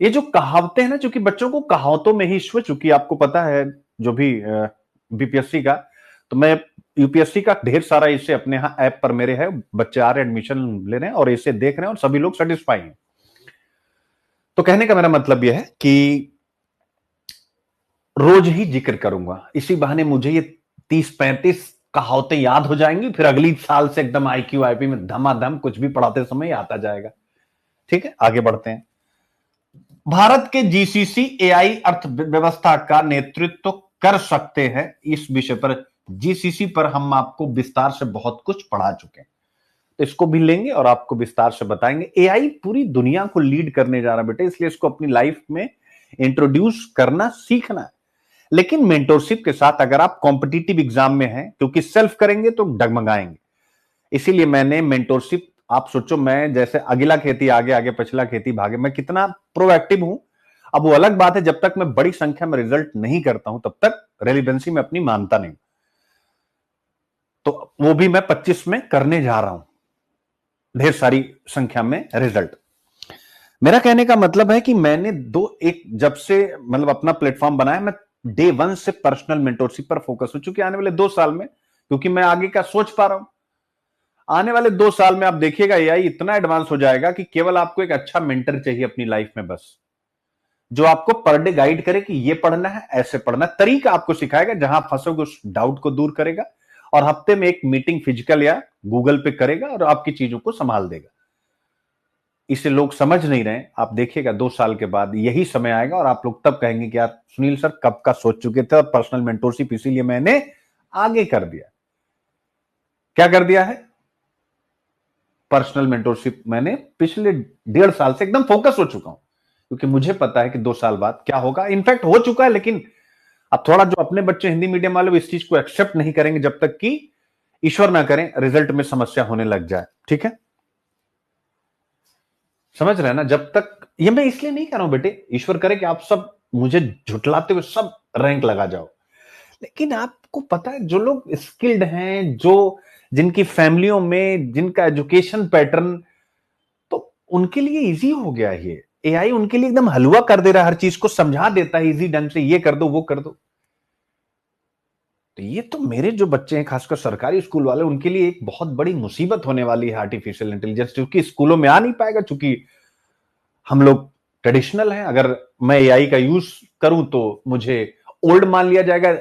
ये जो कहावतें हैं ना, चूंकि बच्चों को कहावतों में ही ईश्वर, चूंकि आपको पता है जो भी बीपीएससी का, तो मैं यूपीएससी का ढेर सारा इसे अपने यहां ऐप पर मेरे है, बच्चे आ रहे हैं एडमिशन ले रहे हैं और इसे देख रहे हैं, और सभी लोग सेटिस्फाई हैं। तो कहने का मेरा मतलब यह है कि रोज ही जिक्र करूंगा, इसी बहाने मुझे ये 30-35 कहावतें याद हो जाएंगी, फिर अगली साल से एकदम आईक्यू आईपी में धमाधम कुछ भी पढ़ाते समय आता जाएगा। ठीक है, आगे बढ़ते हैं। भारत के जीसीसी एआई अर्थव्यवस्था का नेतृत्व कर सकते हैं, इस विषय पर जीसीसी पर हम आपको विस्तार से बहुत कुछ पढ़ा चुके हैं, तो इसको भी लेंगे और आपको विस्तार से बताएंगे। एआई पूरी दुनिया को लीड करने जा रहा है बेटे, इसलिए इसको अपनी लाइफ में इंट्रोड्यूस करना सीखना है। लेकिन मेंटोरशिप के साथ, अगर आप कॉम्पिटिटिव एग्जाम में हैं, क्योंकि सेल्फ करेंगे तो डगमगाएंगे, इसीलिए मैंने मेंटोरशिप, आप सोचो मैं जैसे अगला खेती आगे आगे पछला खेती भागे, मैं कितना प्रोएक्टिव हूं। अब वो अलग बात है, जब तक मैं बड़ी संख्या में रिजल्ट नहीं करता हूं तब तक रेलिवेंसी में अपनी मानता नहीं, तो वो भी मैं 25 में करने जा रहा हूं, ढेर सारी संख्या में रिजल्ट। मेरा कहने का मतलब है कि मैंने जब से मतलब अपना प्लेटफॉर्म बनाया, मैं डे 1 से पर्सनल मेंटोरशिप पर फोकस हो चुकी है। आने वाले 2 साल में, क्योंकि मैं आगे का सोच पा रहा हूं, आने वाले 2 साल में आप देखिएगा एआई इतना एडवांस हो जाएगा कि केवल आपको एक अच्छा मेंटर चाहिए अपनी लाइफ में, बस जो आपको पर डे गाइड करे कि ये पढ़ना है, ऐसे पढ़ना, तरीका आपको सिखाएगा, जहां फंसोगे उस डाउट को दूर करेगा, और हफ्ते में एक मीटिंग फिजिकल या गूगल पे करेगा और आपकी चीजों को संभाल देगा। इसे लोग समझ नहीं रहे, आप देखिएगा 2 साल के बाद यही समय आएगा और आप लोग तब कहेंगे कि यार सुनील सर कब का सोच चुके थे, और पर्सनल मेंटोरशिप इसीलिए मैंने आगे कर दिया। क्या कर दिया है? पर्सनल मेंटोरशिप मैंने पिछले 1.5 साल से एकदम फोकस हो चुका हूं, क्योंकि मुझे पता है कि 2 साल बाद क्या होगा। इनफैक्ट हो चुका है, लेकिन अब थोड़ा जो अपने बच्चे हिंदी मीडियम वाले इस चीज को एक्सेप्ट नहीं करेंगे जब तक कि ईश्वर ना करें रिजल्ट में समस्या होने लग जाए। ठीक है, समझ रहे हैं ना? जब तक, ये मैं इसलिए नहीं कह रहा हूं बेटे ईश्वर करे कि आप सब मुझे झुटलाते हुए सब रैंक लगा जाओ, लेकिन आपको पता है जो लोग स्किल्ड हैं, जो जिनकी फैमिलियों में जिनका एजुकेशन पैटर्न, तो उनके लिए इजी हो गया ये। एआई उनके लिए एकदम हलवा कर दे रहा है, हर चीज को समझा देता है इजी ढंग से, ये कर दो वो कर दो। तो ये तो मेरे जो बच्चे हैं, खासकर सरकारी स्कूल वाले, उनके लिए एक बहुत बड़ी मुसीबत होने वाली है आर्टिफिशियल इंटेलिजेंस, क्योंकि स्कूलों में आ नहीं पाएगा, क्योंकि हम लोग ट्रेडिशनल हैं। अगर मैं एआई का यूज करूं तो मुझे ओल्ड मान लिया जाएगा।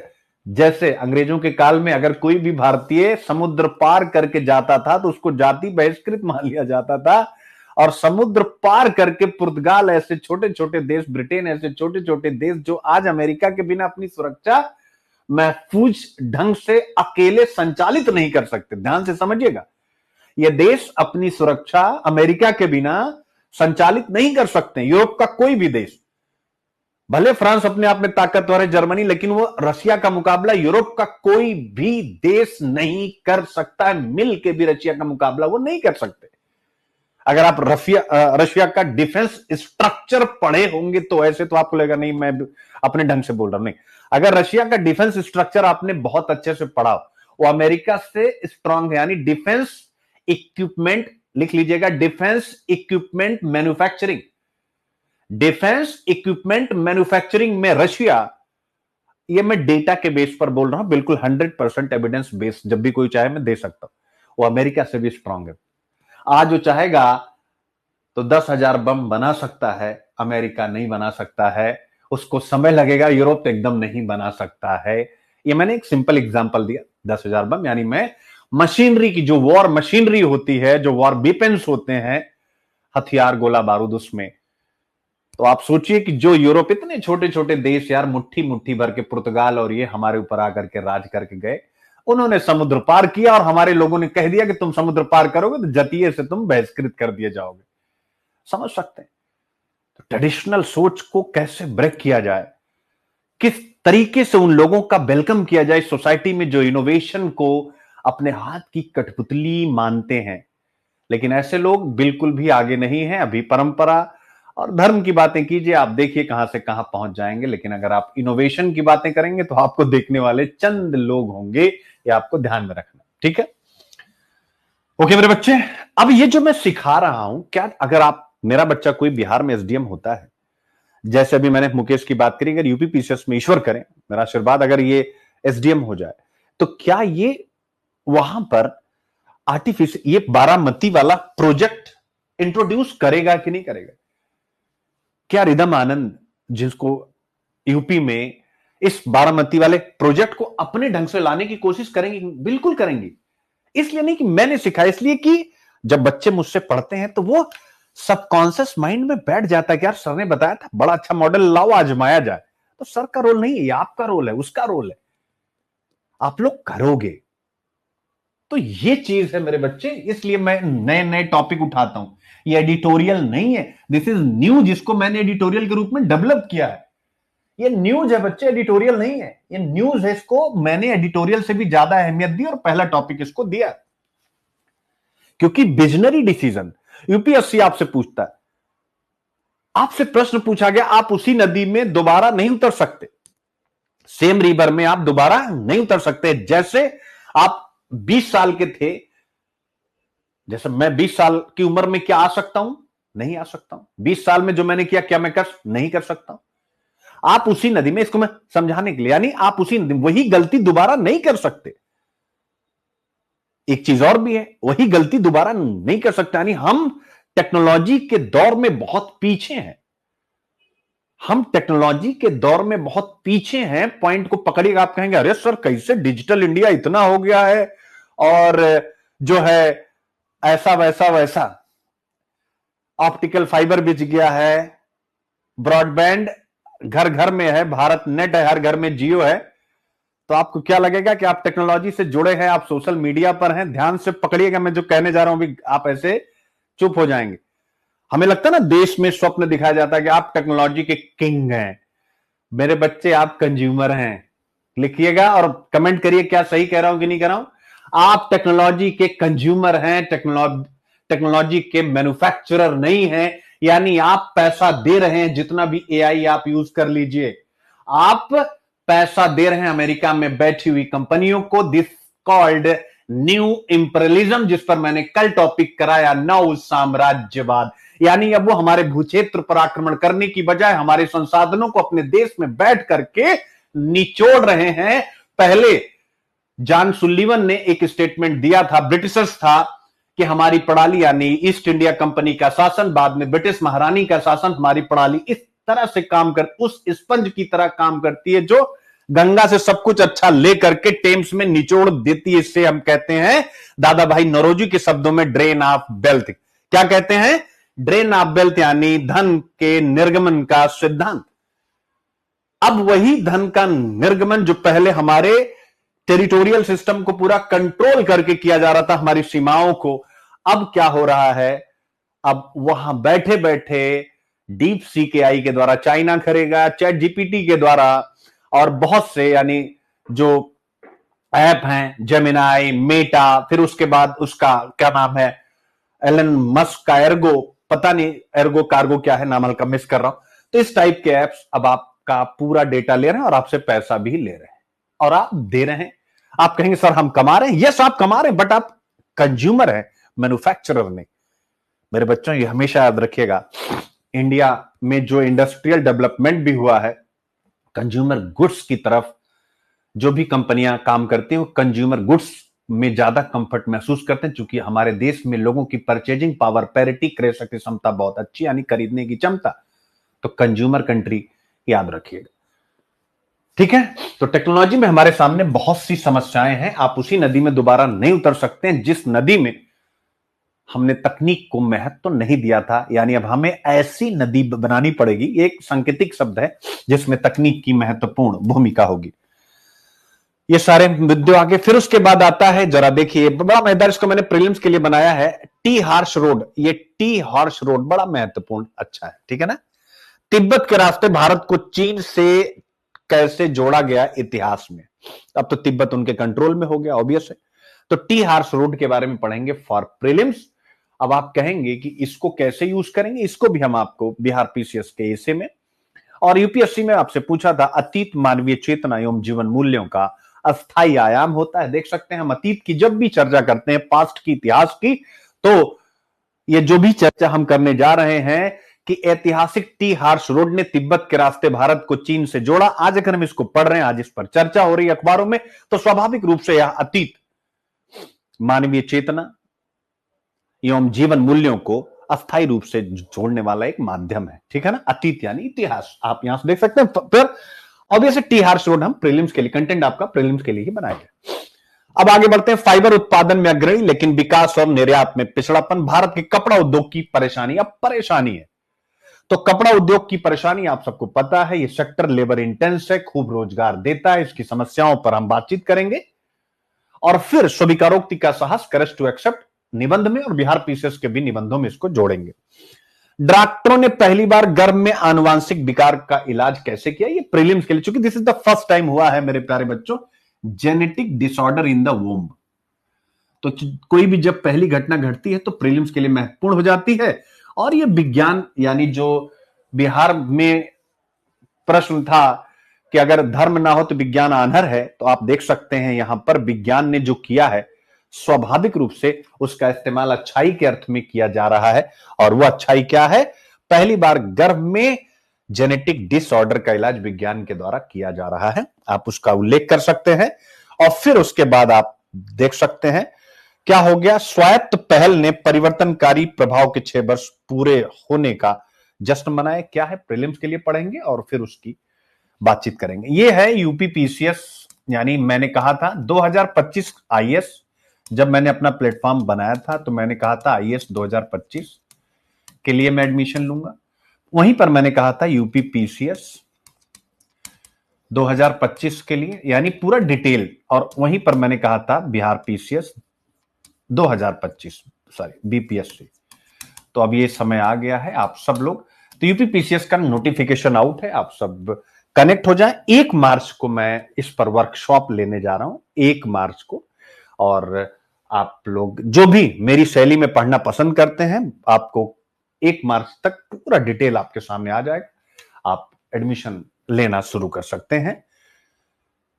जैसे अंग्रेजों के काल में अगर कोई भी भारतीय समुद्र पार करके जाता था तो उसको जाति बहिष्कृत मान लिया जाता था, और समुद्र पार करके पुर्तगाल ऐसे छोटे छोटे देश, ब्रिटेन ऐसे छोटे छोटे देश जो आज अमेरिका के बिना अपनी सुरक्षा महफूज ढंग से अकेले संचालित नहीं कर सकते, ध्यान से समझिएगा, ये देश अपनी सुरक्षा अमेरिका के बिना संचालित नहीं कर सकते। यूरोप का कोई भी देश, भले फ्रांस अपने आप में ताकतवर है, जर्मनी, लेकिन वो रशिया का मुकाबला यूरोप का कोई भी देश नहीं कर सकता है। मिल के भी रशिया का मुकाबला वो नहीं कर सकते। अगर आप रशिया का डिफेंस स्ट्रक्चर पढ़े होंगे तो ऐसे तो आपको लगेगा नहीं मैं अपने ढंग से बोल रहा हूं, नहीं। अगर रशिया का डिफेंस स्ट्रक्चर आपने बहुत अच्छे से पढ़ा, वो अमेरिका से स्ट्रांग है। यानी डिफेंस इक्विपमेंट, लिख लीजिएगा, defence equipment manufacturing, defence equipment manufacturing में रशिया, ये मैं डेटा के बेस पर बोल रहा हूं, बिल्कुल 100% एविडेंस बेस, जब भी कोई चाहे मैं दे सकता हूं। वो अमेरिका से भी स्ट्रांग है। आज वो चाहेगा तो 10,000 बम बना सकता है, अमेरिका नहीं बना सकता है। उसको समय लगेगा, यूरोप तो एकदम नहीं बना सकता है। ये मैंने एक सिंपल एग्जांपल दिया, 10,000 बम, यानी मैं मशीनरी की, जो वॉर मशीनरी होती है, जो वॉर वेपन्स होते हैं, हथियार, गोला बारूद, उसमें तो आप सोचिए कि जो यूरोप, इतने छोटे छोटे देश यार, मुट्ठी मुट्ठी भर के पुर्तगाल और ये हमारे ऊपर आकर के राज करके गए, उन्होंने समुद्र पार किया और हमारे लोगों ने कह दिया कि तुम समुद्र पार करोगे तो जतीय से तुम बहिष्कृत कर दिए जाओगे। समझ सकते हैं तो ट्रेडिशनल सोच को कैसे ब्रेक किया जाए, किस तरीके से उन लोगों का वेलकम किया जाए सोसाइटी में जो इनोवेशन को अपने हाथ की कठपुतली मानते हैं। लेकिन ऐसे लोग बिल्कुल भी आगे नहीं है। अभी परंपरा और धर्म की बातें कीजिए, आप देखिए कहां से कहां पहुंच जाएंगे। लेकिन अगर आप इनोवेशन की बातें करेंगे तो आपको देखने वाले चंद लोग होंगे, ये आपको ध्यान में रखना, ठीक है। ओके मेरे बच्चे, अब ये जो मैं सिखा रहा हूं, क्या अगर आप, मेरा बच्चा कोई बिहार में एसडीएम होता है, जैसे अभी मैंने मुकेश की बात करी, अगर यूपी पीसीएस में, ईश्वर करें मेरा आशीर्वाद, अगर ये एसडीएम हो जाए, तो क्या ये वहां पर आर्टिफिशियल, ये बारामती वाला प्रोजेक्ट इंट्रोड्यूस करेगा कि नहीं करेगा? क्या रिदम आनंद, जिसको यूपी में इस बारामती वाले प्रोजेक्ट को अपने ढंग से लाने की कोशिश करेंगे? बिल्कुल करेंगी। इसलिए नहीं कि मैंने सिखाया, इसलिए कि जब बच्चे मुझसे पढ़ते हैं तो वो सबकॉन्शियस माइंड में बैठ जाता है कि यार सर ने बताया था, बड़ा अच्छा मॉडल लाओ आजमाया जाए। तो सर का रोल नहीं है, ये आपका रोल है, उसका रोल है, आप लोग करोगे। तो ये चीज है मेरे बच्चे, इसलिए मैं नए नए टॉपिक उठाता हूं। ये एडिटोरियल नहीं है, दिस इज न्यू, जिसको मैंने एडिटोरियल के रूप में डेवलप किया है। ये न्यूज है बच्चे, एडिटोरियल नहीं है, ये न्यूज है। इसको मैंने एडिटोरियल से भी ज्यादा अहमियत दी और पहला टॉपिक इसको दिया, क्योंकि विजनरी डिसीजन। यूपीएससी आपसे पूछता है, आपसे प्रश्न पूछा गया, आप उसी नदी में दोबारा नहीं उतर सकते, सेम रिवर में आप दोबारा नहीं उतर सकते। जैसे आप 20 साल के थे, जैसे मैं 20 साल की उम्र में क्या आ सकता हूं? नहीं आ सकता हूं। 20 साल में जो मैंने किया, क्या मैं कर नहीं कर सकता हूं? आप उसी नदी में, इसको मैं समझाने के लिए, यानी आप उसी नदी, वही गलती दोबारा नहीं कर सकते। एक चीज और भी है, वही गलती दोबारा नहीं कर सकते। यानी हम टेक्नोलॉजी के दौर में बहुत पीछे हैं, हम टेक्नोलॉजी के दौर में बहुत पीछे हैं। पॉइंट को पकड़िएगा। आप कहेंगे अरे सर कैसे डिजिटल इंडिया इतना हो गया है, और जो है ऐसा वैसा वैसा, ऑप्टिकल फाइबर बिछ गया है, ब्रॉडबैंड घर घर में है, भारत नेट है, हर घर में जियो है। तो आपको क्या लगेगा कि आप टेक्नोलॉजी से जुड़े हैं, आप सोशल मीडिया पर हैं। ध्यान से पकड़िएगा मैं जो कहने जा रहा हूं, भी आप ऐसे चुप हो जाएंगे। हमें लगता है ना, देश में स्वप्न दिखाया जाता है कि आप टेक्नोलॉजी के किंग हैं। मेरे बच्चे, आप कंज्यूमर हैं। लिखिएगा और कमेंट करिए क्या सही कह रहा हूं कि नहीं कह रहा हूं। आप टेक्नोलॉजी के कंज्यूमर हैं, टेक्नोलॉजी के मैन्युफैक्चरर नहीं हैं। यानी आप पैसा दे रहे हैं, जितना भी एआई आप यूज कर लीजिए, आप पैसा दे रहे हैं अमेरिका में बैठी हुई कंपनियों को। दिस कॉल्ड न्यू इंपीरियलिज्म, जिस पर मैंने कल टॉपिक कराया, नव साम्राज्यवाद। यानी अब वो हमारे भूक्षेत्र पर आक्रमण करने की बजाय हमारे संसाधनों को अपने देश में बैठ करके निचोड़ रहे हैं। पहले जॉन सुलिवन ने एक स्टेटमेंट दिया था, ब्रिटिशर्स था, कि हमारी प्रणाली यानी ईस्ट इंडिया कंपनी का शासन, बाद में ब्रिटिश महारानी का शासन, हमारी प्रणाली इस तरह से काम कर, उस स्पंज की तरह काम करती है जो गंगा से सब कुछ अच्छा लेकर के टेम्स में निचोड़ देती है। इससे हम कहते हैं दादा भाई नौरोजी के शब्दों में ड्रेन ऑफ वेल्थ। क्या कहते हैं? ड्रेन ऑफ वेल्थ, यानी धन के निर्गमन का सिद्धांत। अब वही धन का निर्गमन जो पहले हमारे टेरिटोरियल सिस्टम को पूरा कंट्रोल करके किया जा रहा था, हमारी सीमाओं को, अब क्या हो रहा है? अब वहां बैठे बैठे डीप सी के आई के द्वारा चाइना करेगा, चैट जीपीटी के द्वारा, और बहुत से यानी जो ऐप हैं, जेमिनाई, मेटा, फिर उसके बाद उसका क्या नाम है, एलन मस्क का एर्गो, पता नहीं एर्गो कार्गो क्या है, नाम हल्का मिस कर रहा हूं। तो इस टाइप के एप्स अब आपका पूरा डेटा ले रहे हैं और आपसे पैसा भी ले रहे हैं और आप दे रहे हैं। आप कहेंगे सर हम कमा रहे हैं। यस, आप कमा रहे हैं, बट आप कंज्यूमर हैं, मैन्युफैक्चरर नहीं। मेरे बच्चों, ये हमेशा याद रखिएगा, इंडिया में जो इंडस्ट्रियल डेवलपमेंट भी हुआ है, कंज्यूमर गुड्स की तरफ जो भी कंपनियां काम करती हैं वो कंज्यूमर गुड्स में ज्यादा कंफर्ट महसूस करते हैं, क्योंकि हमारे देश में लोगों की परचेजिंग पावर, पैरिटी, क्रय शक्ति क्षमता बहुत अच्छी, यानी खरीदने की क्षमता। तो कंज्यूमर कंट्री याद रखिएगा, ठीक है। तो टेक्नोलॉजी में हमारे सामने बहुत सी समस्याएं हैं। आप उसी नदी में दोबारा नहीं उतर सकते हैं जिस नदी में हमने तकनीक को महत्व तो नहीं दिया था। यानी अब हमें ऐसी नदी बनानी पड़ेगी, एक सांकेतिक शब्द है, जिसमें तकनीक की महत्वपूर्ण भूमिका होगी। ये सारे मुद्दे आगे, फिर उसके बाद आता है, जरा देखिए, बड़ा मजेदार, इसको मैंने प्रीलिम्स के लिए बनाया है, टी हॉर्स रोड। ये टी हॉर्स रोड बड़ा महत्वपूर्ण, अच्छा है, ठीक है ना। तिब्बत के रास्ते भारत को चीन से कैसे जोड़ा गया इतिहास में। अब तो तिब्बत उनके कंट्रोल में हो गया, ऑब्वियस है। तो टी हॉर्स रोड के बारे में पढ़ेंगे फॉर प्रीलिम्स। अब आप कहेंगे कि इसको कैसे यूज करेंगे, इसको भी हम आपको बिहार पीसीएस के एसे में और यूपीएससी में आपसे पूछा था, अतीत मानवीय चेतना एवं जीवन मूल्यों का अस्थायी आयाम होता है। देख सकते हैं, हम अतीत की जब भी चर्चा करते हैं, पास्ट की, इतिहास की, तो ये जो भी चर्चा हम करने जा रहे हैं कि ऐतिहासिक टी हॉर्स रोड ने तिब्बत के रास्ते भारत को चीन से जोड़ा। आज अगर हम इसको पढ़ रहे हैं, आज इस पर चर्चा हो रही है अखबारों में, तो स्वाभाविक रूप से यह अतीत मानवीय चेतना एवं जीवन मूल्यों को अस्थायी रूप से जोड़ने वाला एक माध्यम है, ठीक है ना। अतीत यानी इतिहास, आप यहां से देख सकते हैं। फिर ऑब्वियसली टी हॉर्स रोड हम प्रीलिम्स के लिए, कंटेंट आपका प्रीलिम्स के लिए ही बनाया गया। अब आगे बढ़ते हैं, फाइबर उत्पादन में अग्रणी लेकिन विकास और निर्यात में पिछड़ापन, भारत के कपड़ा उद्योग की परेशानी। अब परेशानी है तो कपड़ा उद्योग की परेशानी आप सबको पता है, ये सेक्टर लेबर इंटेंस है, खूब रोजगार देता है, इसकी समस्याओं पर हम बातचीत करेंगे। और फिर स्वीकारोक्ति का साहस, करेज टू एक्सेप्ट, निबंध में और बिहार पीसीएस के भी निबंधों में इसको जोड़ेंगे। डॉक्टरों ने पहली बार गर्भ में आनुवांशिक विकार का इलाज कैसे किया, ये प्रीलिम्स के लिए, चूंकि this is the first time हुआ है मेरे प्यारे बच्चों, genetic disorder in the womb. तो कोई भी जब पहली घटना घटती है तो प्रीलिम्स के लिए महत्वपूर्ण हो जाती है। और ये विज्ञान, यानी जो बिहार में प्रश्न था कि अगर धर्म ना हो तो विज्ञान आन्हर है, तो आप देख सकते हैं यहां पर विज्ञान ने जो किया है, स्वाभाविक रूप से उसका इस्तेमाल अच्छाई के अर्थ में किया जा रहा है। और वो अच्छाई क्या है? पहली बार गर्भ में जेनेटिक डिसऑर्डर का इलाज विज्ञान के द्वारा किया जा रहा है, आप उसका उल्लेख कर सकते हैं। और फिर उसके बाद आप देख सकते हैं क्या हो गया, स्वायत्त पहल ने परिवर्तनकारी प्रभाव के 6 वर्ष पूरे होने का जश्न मनाया। क्या है, प्रीलिम्स के लिए पढ़ेंगे और फिर उसकी बातचीत करेंगे। ये है यूपी पीसीएस, यानी मैंने कहा था 2025 आईएएस, जब मैंने अपना प्लेटफॉर्म बनाया था तो मैंने कहा था आईएएस 2025 के लिए मैं एडमिशन लूंगा। वहीं पर मैंने कहा था यूपी पीसीएस 2025 के लिए, यानी पूरा डिटेल, और वहीं पर मैंने कहा था बिहार पीसीएस 2025, सॉरी बीपीएससी। तो अब ये समय आ गया है, आप सब लोग, तो यूपी पीसीएस का नोटिफिकेशन आउट है, आप सब कनेक्ट हो जाएं। 1 मार्च को मैं इस पर वर्कशॉप लेने जा रहा हूं, 1 मार्च को। और आप लोग जो भी मेरी शैली में पढ़ना पसंद करते हैं, आपको 1 मार्च तक पूरा डिटेल आपके सामने आ जाएगा, आप एडमिशन लेना शुरू कर सकते हैं।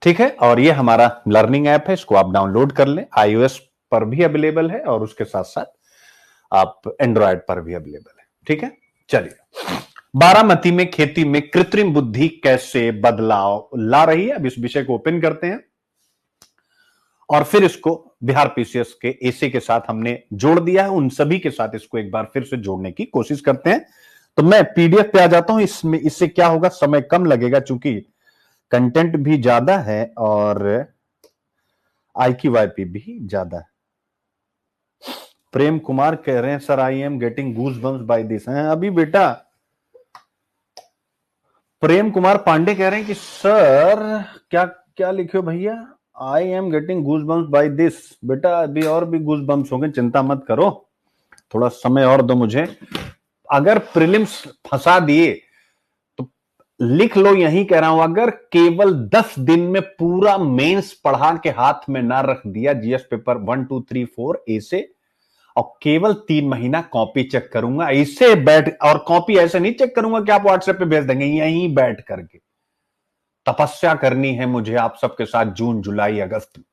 ठीक है। और ये हमारा लर्निंग ऐप है, इसको आप डाउनलोड कर लें। iOS पर भी अवेलेबल है और उसके साथ साथ आप एंड्रॉयड पर भी अवेलेबल है। ठीक है, चलिए। बारामती में खेती में कृत्रिम बुद्धि कैसे बदलाव ला रही है, अब इस विषय को ओपन करते हैं और फिर इसको बिहार पीसीएस के एसे के साथ हमने जोड़ दिया है, उन सभी के साथ इसको एक बार फिर से जोड़ने की कोशिश करते हैं। तो मैं पीडीएफ पे आ जाता हूं। इसमें इससे क्या होगा, समय कम लगेगा चूंकि कंटेंट भी ज्यादा है और IQYP भी ज्यादा है। प्रेम कुमार कह रहे हैं sir I am getting goosebumps by this. अभी बेटा प्रेम कुमार पांडे कह रहे हैं कि सर क्या क्या लिखे हो भैया, I am getting goosebumps by this. बेटा अभी और भी गूज बम्स होंगे, चिंता मत करो, थोड़ा समय और दो मुझे। अगर प्रीलिम्स फंसा दिए तो लिख लो, यही कह रहा हूं, अगर केवल 10 दिन में पूरा मेंस पढ़ा के हाथ में ना रख दिया, जीएस पेपर 1 2 3 4 ए से, और केवल 3 महीना कॉपी चेक करूंगा इससे बैठ, और कॉपी ऐसे नहीं चेक करूंगा कि आप व्हाट्सएप पे भेज देंगे, यहीं बैठ करके तपस्या करनी है मुझे आप सबके साथ जून जुलाई अगस्त में।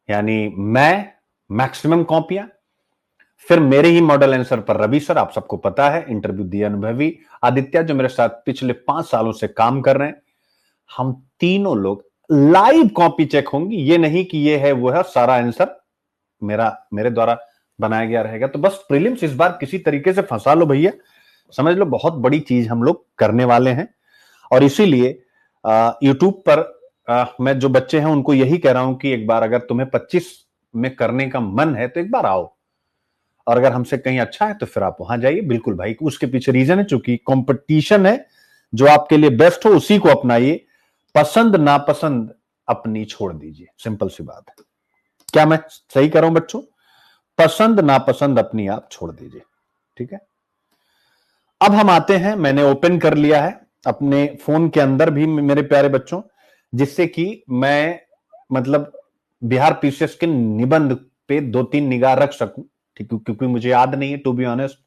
यानी मैं मैक्सिमम कॉपियां, फिर मेरे ही मॉडल आंसर पर रवि सर, आप सबको पता है, इंटरव्यू दिए अनुभवी आदित्य जो मेरे साथ पिछले 5 सालों से काम कर रहे हैं, हम तीनों लोग लाइव कॉपी चेक होंगी। ये नहीं कि ये है वो है, सारा आंसर मेरे द्वारा बनाया गया रहेगा। तो बस प्रीलिम्स इस बार किसी तरीके से फंसा लो भैया, समझ लो बहुत बड़ी चीज हम लोग करने वाले हैं। और इसीलिए यूट्यूब पर मैं जो बच्चे हैं उनको यही कह रहा हूं कि एक बार अगर तुम्हें 25 में करने का मन है तो एक बार आओ, और अगर हमसे कहीं अच्छा है तो फिर आप वहां जाइए। बिल्कुल भाई, उसके पीछे रीजन है, चूंकि कंपटीशन है, जो आपके लिए बेस्ट हो उसी को अपनाइए, पसंद नापसंद अपनी छोड़ दीजिए, सिंपल सी बात है। क्या मैं सही कर रहा हूं बच्चों? पसंद नापसंद अपनी आप छोड़ दीजिए। ठीक है, अब हम आते हैं, मैंने ओपन कर लिया है अपने फोन के अंदर भी मेरे प्यारे बच्चों, जिससे कि मैं मतलब बिहार पीसीएस के निबंध पे 2-3 निगाह रख सकूं। ठीक, क्योंकि मुझे याद नहीं है, to be honest.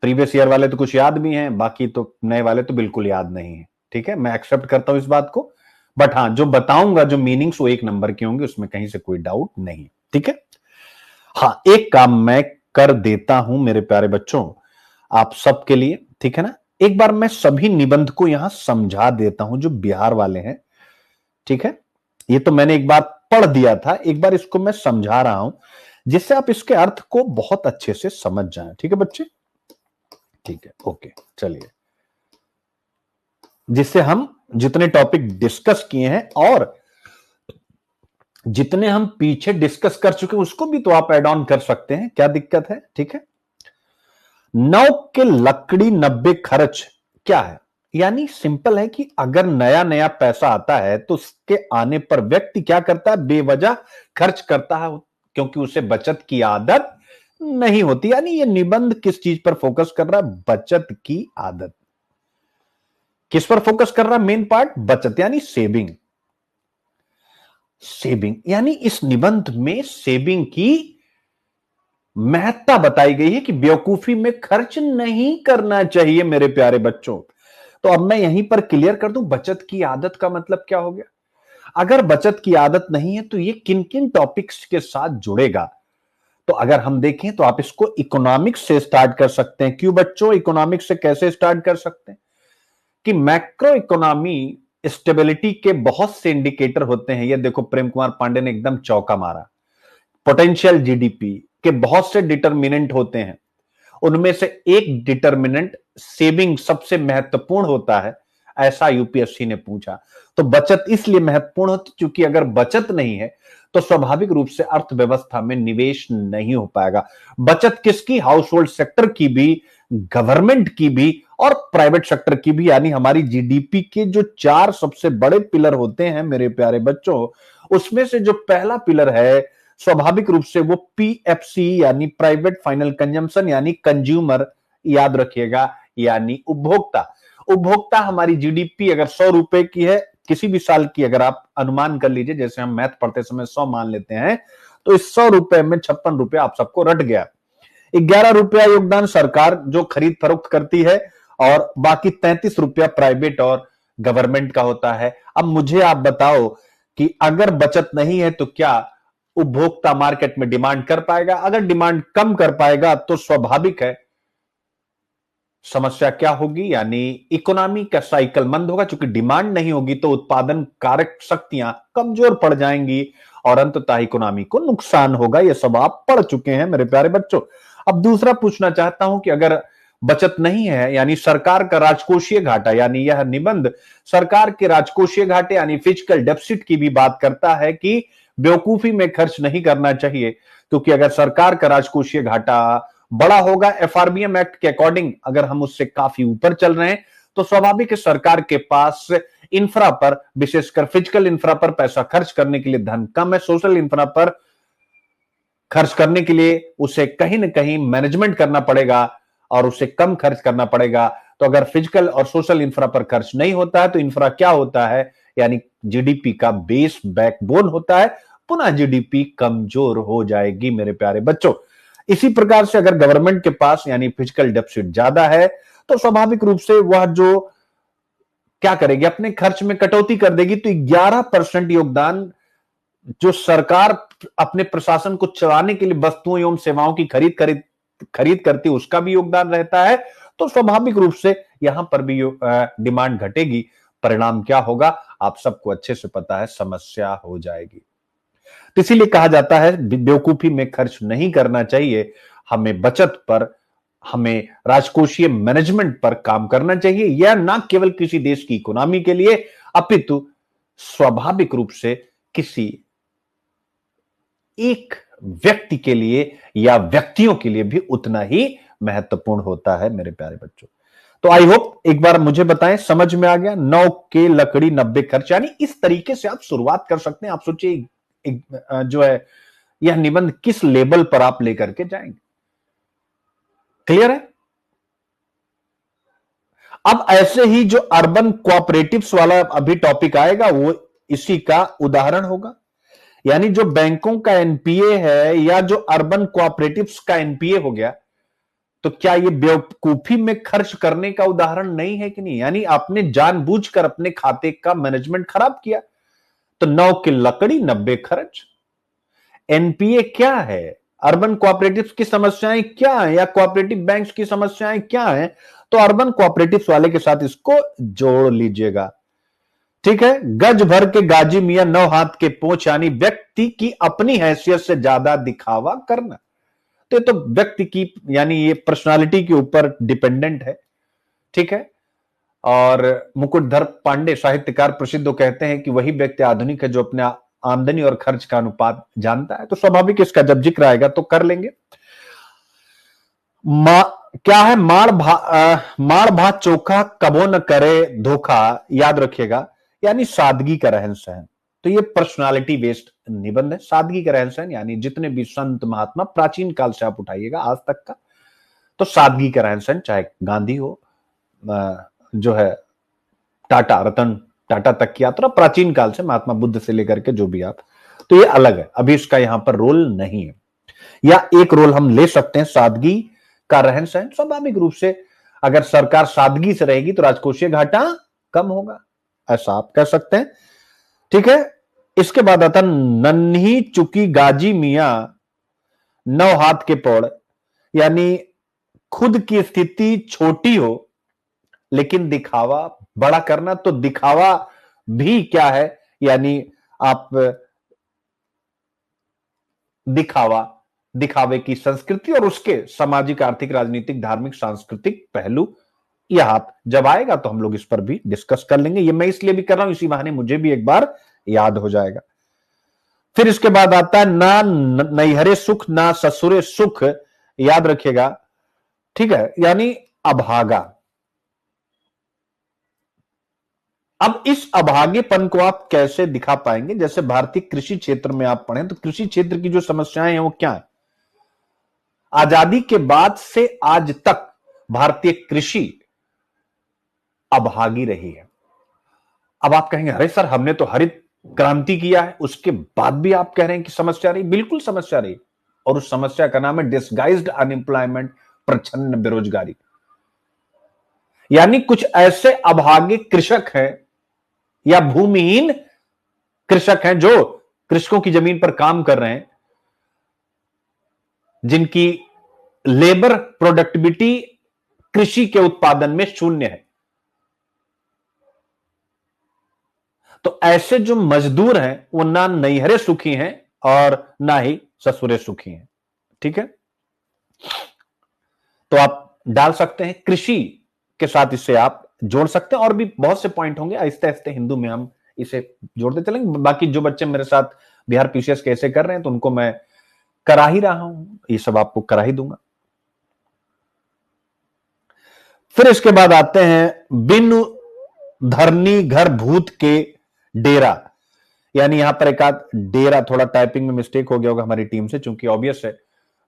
Previous year वाले तो कुछ याद भी हैं, बाकी तो नए वाले तो बिल्कुल याद नहीं है। ठीक है, मैं एक्सेप्ट करता हूं इस बात को, बट हाँ, जो बताऊंगा जो मीनिंग्स वो 1 नंबर के होंगे, उसमें कहीं से कोई डाउट नहीं। ठीक है, हाँ, एक काम मैं कर देता हूं मेरे प्यारे बच्चों आप सबके लिए, ठीक है ना, एक बार मैं सभी निबंध को यहां समझा देता हूं जो बिहार वाले हैं। ठीक है, ये तो मैंने एक बार पढ़ दिया था, एक बार इसको मैं समझा रहा हूं जिससे आप इसके अर्थ को बहुत अच्छे से समझ जाएं। ठीक है बच्चे, ठीक है, ओके, चलिए। जिससे हम जितने टॉपिक डिस्कस किए हैं और जितने हम पीछे डिस्कस कर चुके हैं उसको भी तो आप ऐड ऑन कर सकते हैं, क्या दिक्कत है? ठीक है, 9 के लकड़ी 90 खर्च क्या है? यानी सिंपल है कि अगर नया नया पैसा आता है तो उसके आने पर व्यक्ति क्या करता है? बेवजह खर्च करता है, क्योंकि उसे बचत की आदत नहीं होती। यानी ये निबंध किस चीज पर फोकस कर रहा है? बचत की आदत। किस पर फोकस कर रहा है? मेन पार्ट बचत, यानी सेविंग। सेविंग यानी इस निबंध में सेविंग की महत्ता बताई गई है कि बेवकूफी में खर्च नहीं करना चाहिए मेरे प्यारे बच्चों। तो अब मैं यहीं पर क्लियर कर दूं, बचत की आदत का मतलब क्या हो गया। अगर बचत की आदत नहीं है तो ये किन किन टॉपिक्स के साथ जुड़ेगा? तो अगर हम देखें तो आप इसको इकोनॉमिक्स से स्टार्ट कर सकते हैं। क्यों बच्चों? इकोनॉमिक्स से कैसे स्टार्ट कर सकते हैं कि मैक्रो इकोनॉमी स्टेबिलिटी के बहुत से इंडिकेटर होते हैं। ये देखो, प्रेम कुमार पांडे ने एकदम चौका मारा। पोटेंशियल जीडीपी के बहुत से डिटरमिनेंट होते हैं, उनमें से एक डिटरमिनेंट सेविंग सबसे महत्वपूर्ण होता है, ऐसा यूपीएससी ने पूछा। तो बचत इसलिए महत्वपूर्ण होती क्योंकि अगर बचत नहीं है तो स्वाभाविक रूप से अर्थव्यवस्था में निवेश नहीं हो पाएगा। बचत किसकी? हाउस होल्ड सेक्टर की भी, गवर्नमेंट की भी और प्राइवेट सेक्टर की भी। यानी हमारी जीडीपी के जो 4 सबसे बड़े पिलर होते हैं मेरे प्यारे बच्चों, उसमें से जो पहला पिलर है स्वाभाविक रूप से वो पीएफसी यानी प्राइवेट फाइनल कंजम्पशन यानी कंज्यूमर, याद रखिएगा, यानी उपभोक्ता। उपभोक्ता हमारी जीडीपी अगर 100 रुपए की है किसी भी साल की, अगर आप अनुमान कर लीजिए, जैसे हम मैथ पढ़ते समय 100 मान लेते हैं, तो इस 100 रुपए में 56 रुपया आप सबको रट गया। 11 रुपया योगदान सरकार जो खरीद फरोख्त करती है, और बाकी 33 रुपया प्राइवेट और गवर्नमेंट का होता है। अब मुझे आप बताओ कि अगर बचत नहीं है तो क्या उपभोक्ता मार्केट में डिमांड कर पाएगा? अगर डिमांड कम कर पाएगा तो स्वाभाविक है समस्या क्या होगी, यानी इकोनॉमी का साइकिल मंद होगा। चूंकि डिमांड नहीं होगी तो उत्पादन कारक शक्तियां कमजोर पड़ जाएंगी और अंततः इकोनॉमी को नुकसान होगा। यह सब आप पढ़ चुके हैं मेरे प्यारे बच्चों। अब दूसरा पूछना चाहता हूं कि अगर बचत नहीं है यानी सरकार का राजकोषीय घाटा, यानी यह निबंध सरकार के राजकोषीय घाटे यानी फिजिकल डेफिसिट की भी बात करता है कि बेवकूफी में खर्च नहीं करना चाहिए, क्योंकि अगर सरकार का राजकोषीय घाटा बड़ा होगा एफआरबीएम एक्ट के अकॉर्डिंग, अगर हम उससे काफी ऊपर चल रहे हैं तो स्वाभाविक है सरकार के पास इंफ्रा पर, विशेषकर फिजिकल इंफ्रा पर पैसा खर्च करने के लिए धन कम है। सोशल इंफ्रा पर खर्च करने के लिए उसे कहीं ना कहीं मैनेजमेंट करना पड़ेगा और उसे कम खर्च करना पड़ेगा। तो अगर फिजिकल और सोशल इंफ्रा पर खर्च नहीं होता है तो इंफ्रा क्या होता है, यानी जीडीपी का बेस बैकबोन होता है। पुनः जीडीपी कमजोर हो जाएगी मेरे प्यारे बच्चों। इसी प्रकार से अगर गवर्नमेंट के पास यानी फिजिकल डेफिसिट ज्यादा है तो स्वाभाविक रूप से वह जो क्या करेगी, अपने खर्च में कटौती कर देगी। तो 11% योगदान जो सरकार अपने प्रशासन को चलाने के लिए वस्तुओं एवं सेवाओं की खरीद करती है उसका भी योगदान रहता है। तो स्वाभाविक रूप से यहां पर भी डिमांड घटेगी। परिणाम क्या होगा आप सबको अच्छे से पता है, समस्या हो जाएगी। तो इसीलिए कहा जाता है बेवकूफी में खर्च नहीं करना चाहिए, हमें बचत पर, हमें राजकोषीय मैनेजमेंट पर काम करना चाहिए। यह ना केवल किसी देश की इकोनॉमी के लिए अपितु स्वाभाविक रूप से किसी एक व्यक्ति के लिए या व्यक्तियों के लिए भी उतना ही महत्वपूर्ण होता है मेरे प्यारे बच्चों। तो आई होप एक बार मुझे बताएं, समझ में आ गया? 9 के लकड़ी 90 खर्च, यानी इस तरीके से आप शुरुआत कर सकते हैं। आप सोचिए जो है यह निबंध किस लेवल पर आप लेकर के जाएंगे। क्लियर है? अब ऐसे ही जो अर्बन कोऑपरेटिव्स वाला अभी टॉपिक आएगा वो इसी का उदाहरण होगा। यानी जो बैंकों का एनपीए है या जो अर्बन कोऑपरेटिव्स का एनपीए हो गया, तो क्या ये बेवकूफी में खर्च करने का उदाहरण नहीं है कि नहीं? यानी आपने जानबूझकर अपने खाते का मैनेजमेंट खराब किया। तो 9 की लकड़ी 90 खर्च। एनपीए क्या है, अर्बन कोऑपरेटिव्स की समस्याएं क्या है या कोऑपरेटिव बैंक्स की समस्याएं क्या है, तो अर्बन कोऑपरेटिव्स वाले के साथ इसको जोड़ लीजिएगा। ठीक है? गज भर के गाजी मियां 9 हाथ के पोंछ, यानी व्यक्ति की अपनी हैसियत से ज्यादा दिखावा करना। तो ये तो व्यक्ति की यानी ये पर्सनालिटी के ऊपर डिपेंडेंट है। ठीक है? और मुकुटधर पांडे साहित्यकार प्रसिद्ध कहते हैं कि वही व्यक्ति आधुनिक है जो अपने आमदनी और खर्च का अनुपात जानता है। तो स्वाभाविक इसका जब जिक्र आएगा तो कर लेंगे। क्या है, माड़ भात चोखा कबो न करे धोखा, याद रखिएगा, यानी सादगी का रहन सहन। तो ये पर्सनालिटी बेस्ड निबंध है। सादगी का रहन सहन यानी जितने भी संत महात्मा प्राचीन काल से आप उठाइएगा आज तक का, तो सादगी का रहन सहन, चाहे गांधी हो, जो है रतन टाटा तक की यात्रा, प्राचीन काल से महात्मा बुद्ध से लेकर के जो भी आप, तो ये अलग है, अभी इसका यहां पर रोल नहीं है। या एक रोल हम ले सकते हैं सादगी का रहन सहन। स्वाभाविक रूप से अगर सरकार सादगी से रहेगी तो राजकोषीय घाटा कम होगा, ऐसा आप कह सकते हैं। ठीक है? इसके बाद आता नन्ही चुकी गाजी मियां 9 हाथ के पौड़, यानी खुद की स्थिति छोटी हो लेकिन दिखावा बड़ा करना। तो दिखावा भी क्या है, यानी आप दिखावे की संस्कृति और उसके सामाजिक, आर्थिक, राजनीतिक, धार्मिक, सांस्कृतिक पहलू, यह जब आएगा तो हम लोग इस पर भी डिस्कस कर लेंगे। ये मैं इसलिए भी कर रहा हूं, इसी बहाने मुझे भी एक बार याद हो जाएगा। फिर इसके बाद आता है ना नैहरे सुख ना ससुरे सुख, याद रखिएगा। ठीक है? यानी अभागा। अब इस अभागेपन को आप कैसे दिखा पाएंगे? जैसे भारतीय कृषि क्षेत्र में आप पढ़ें तो कृषि क्षेत्र की जो समस्याएं हैं वो क्या है? आजादी के बाद से आज तक भारतीय कृषि अभागी रही है। अब आप कहेंगे अरे सर हमने तो हरित क्रांति किया है, उसके बाद भी आप कह रहे हैं कि समस्या रही। बिल्कुल समस्या रही, और उस समस्या का नाम है डिस्गाइज्ड अनएम्प्लॉयमेंट, प्रच्छन्न बेरोजगारी। यानी कुछ ऐसे अभागे कृषक हैं या भूमिहीन कृषक हैं जो कृषकों की जमीन पर काम कर रहे हैं, जिनकी लेबर प्रोडक्टिविटी कृषि के उत्पादन में शून्य है। तो ऐसे जो मजदूर हैं वो ना नैहरे सुखी हैं और ना ही ससुरे सुखी हैं। ठीक है, तो आप डाल सकते हैं, कृषि के साथ इसे आप जोड़ सकते हैं, और भी बहुत से पॉइंट होंगे, आहिस्ते आहिस्ते हिंदू में हम इसे जोड़ते चलेंगे। बाकी जो बच्चे मेरे साथ बिहार पीसीएस कैसे कर रहे हैं तो उनको मैं करा ही रहा हूं, ये सब आपको करा ही दूंगा। फिर इसके बाद आते हैं बिनु धरनी घर भूत के डेरा, यानी यहां पर एक आध डेरा थोड़ा टाइपिंग में मिस्टेक हो गया होगा हमारी टीम से, चूंकि ऑब्वियस है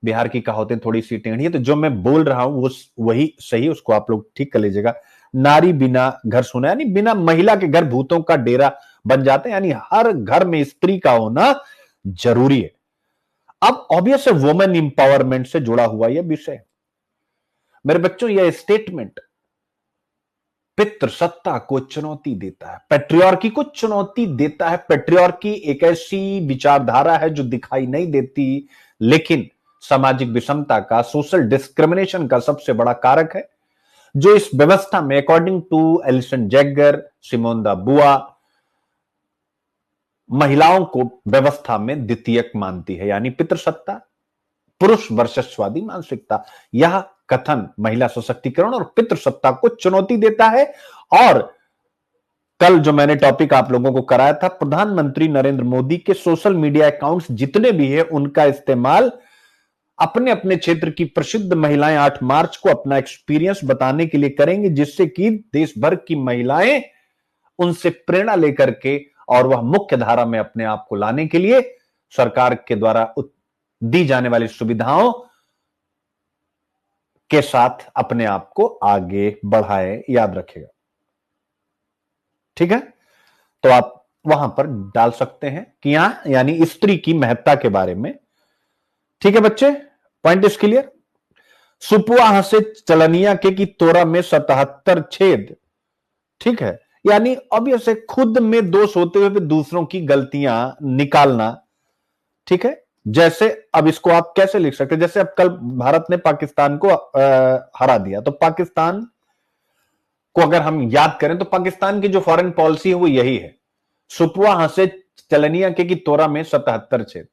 बिहार की कहावतें थोड़ी सी टेढ़ी है, तो जो मैं बोल रहा हूं वो वही सही, उसको आप लोग ठीक कर लीजिएगा। नारी बिना घर सुना, यानी बिना महिला के घर भूतों का डेरा बन जाते हैं, यानी हर घर में स्त्री का होना जरूरी है। अब ऑब्वियस है वुमेन इंपावरमेंट से जुड़ा हुआ यह विषय। मेरे बच्चों, यह स्टेटमेंट पितृसत्ता को चुनौती देता है, पेट्रियार्की को चुनौती देता है। पेट्रियार्की एक ऐसी विचारधारा है जो दिखाई नहीं देती, लेकिन सामाजिक विषमता का, सोशल डिस्क्रिमिनेशन का सबसे बड़ा कारक है, जो इस व्यवस्था में according to Alison Jaggar, Simone de Beauvoir, महिलाओं को व्यवस्था में द्वितीयक मानती है, यानी पितृसत्ता, पुरुष वर्चस्वादी मानसिकता। यह कथन महिला सशक्तिकरण और पितृसत्ता को चुनौती देता है। और कल जो मैंने टॉपिक आप लोगों को कराया था, प्रधानमंत्री नरेंद्र मोदी के सोशल मीडिया अकाउंट्स जितने भी है उनका इस्तेमाल अपने अपने क्षेत्र की प्रसिद्ध महिलाएं 8 मार्च को अपना एक्सपीरियंस बताने के लिए करेंगे, जिससे कि देश भर की महिलाएं उनसे प्रेरणा लेकर के और वह मुख्य धारा में अपने आप को लाने के लिए सरकार के द्वारा दी जाने वाली सुविधाओं के साथ अपने आप को आगे बढ़ाए। याद रखेगा, ठीक है? तो आप वहां पर डाल सकते हैं कि यहां यानी स्त्री की महत्ता के बारे में। ठीक है बच्चे, पॉइंट इज क्लियर। सुपुआ हंसे चलनिया के की तोरा में 77 छेद। ठीक है, यानी अब ये खुद में दोष होते हुए भी दूसरों की गलतियां निकालना। ठीक है, जैसे अब इसको आप कैसे लिख सकते हैं, जैसे अब कल भारत ने पाकिस्तान को हरा दिया, तो पाकिस्तान को अगर हम याद करें तो पाकिस्तान की जो फॉरेन पॉलिसी है वो यही है, सुपुआ हंसे चलनिया के की तोरा में 77 छेद।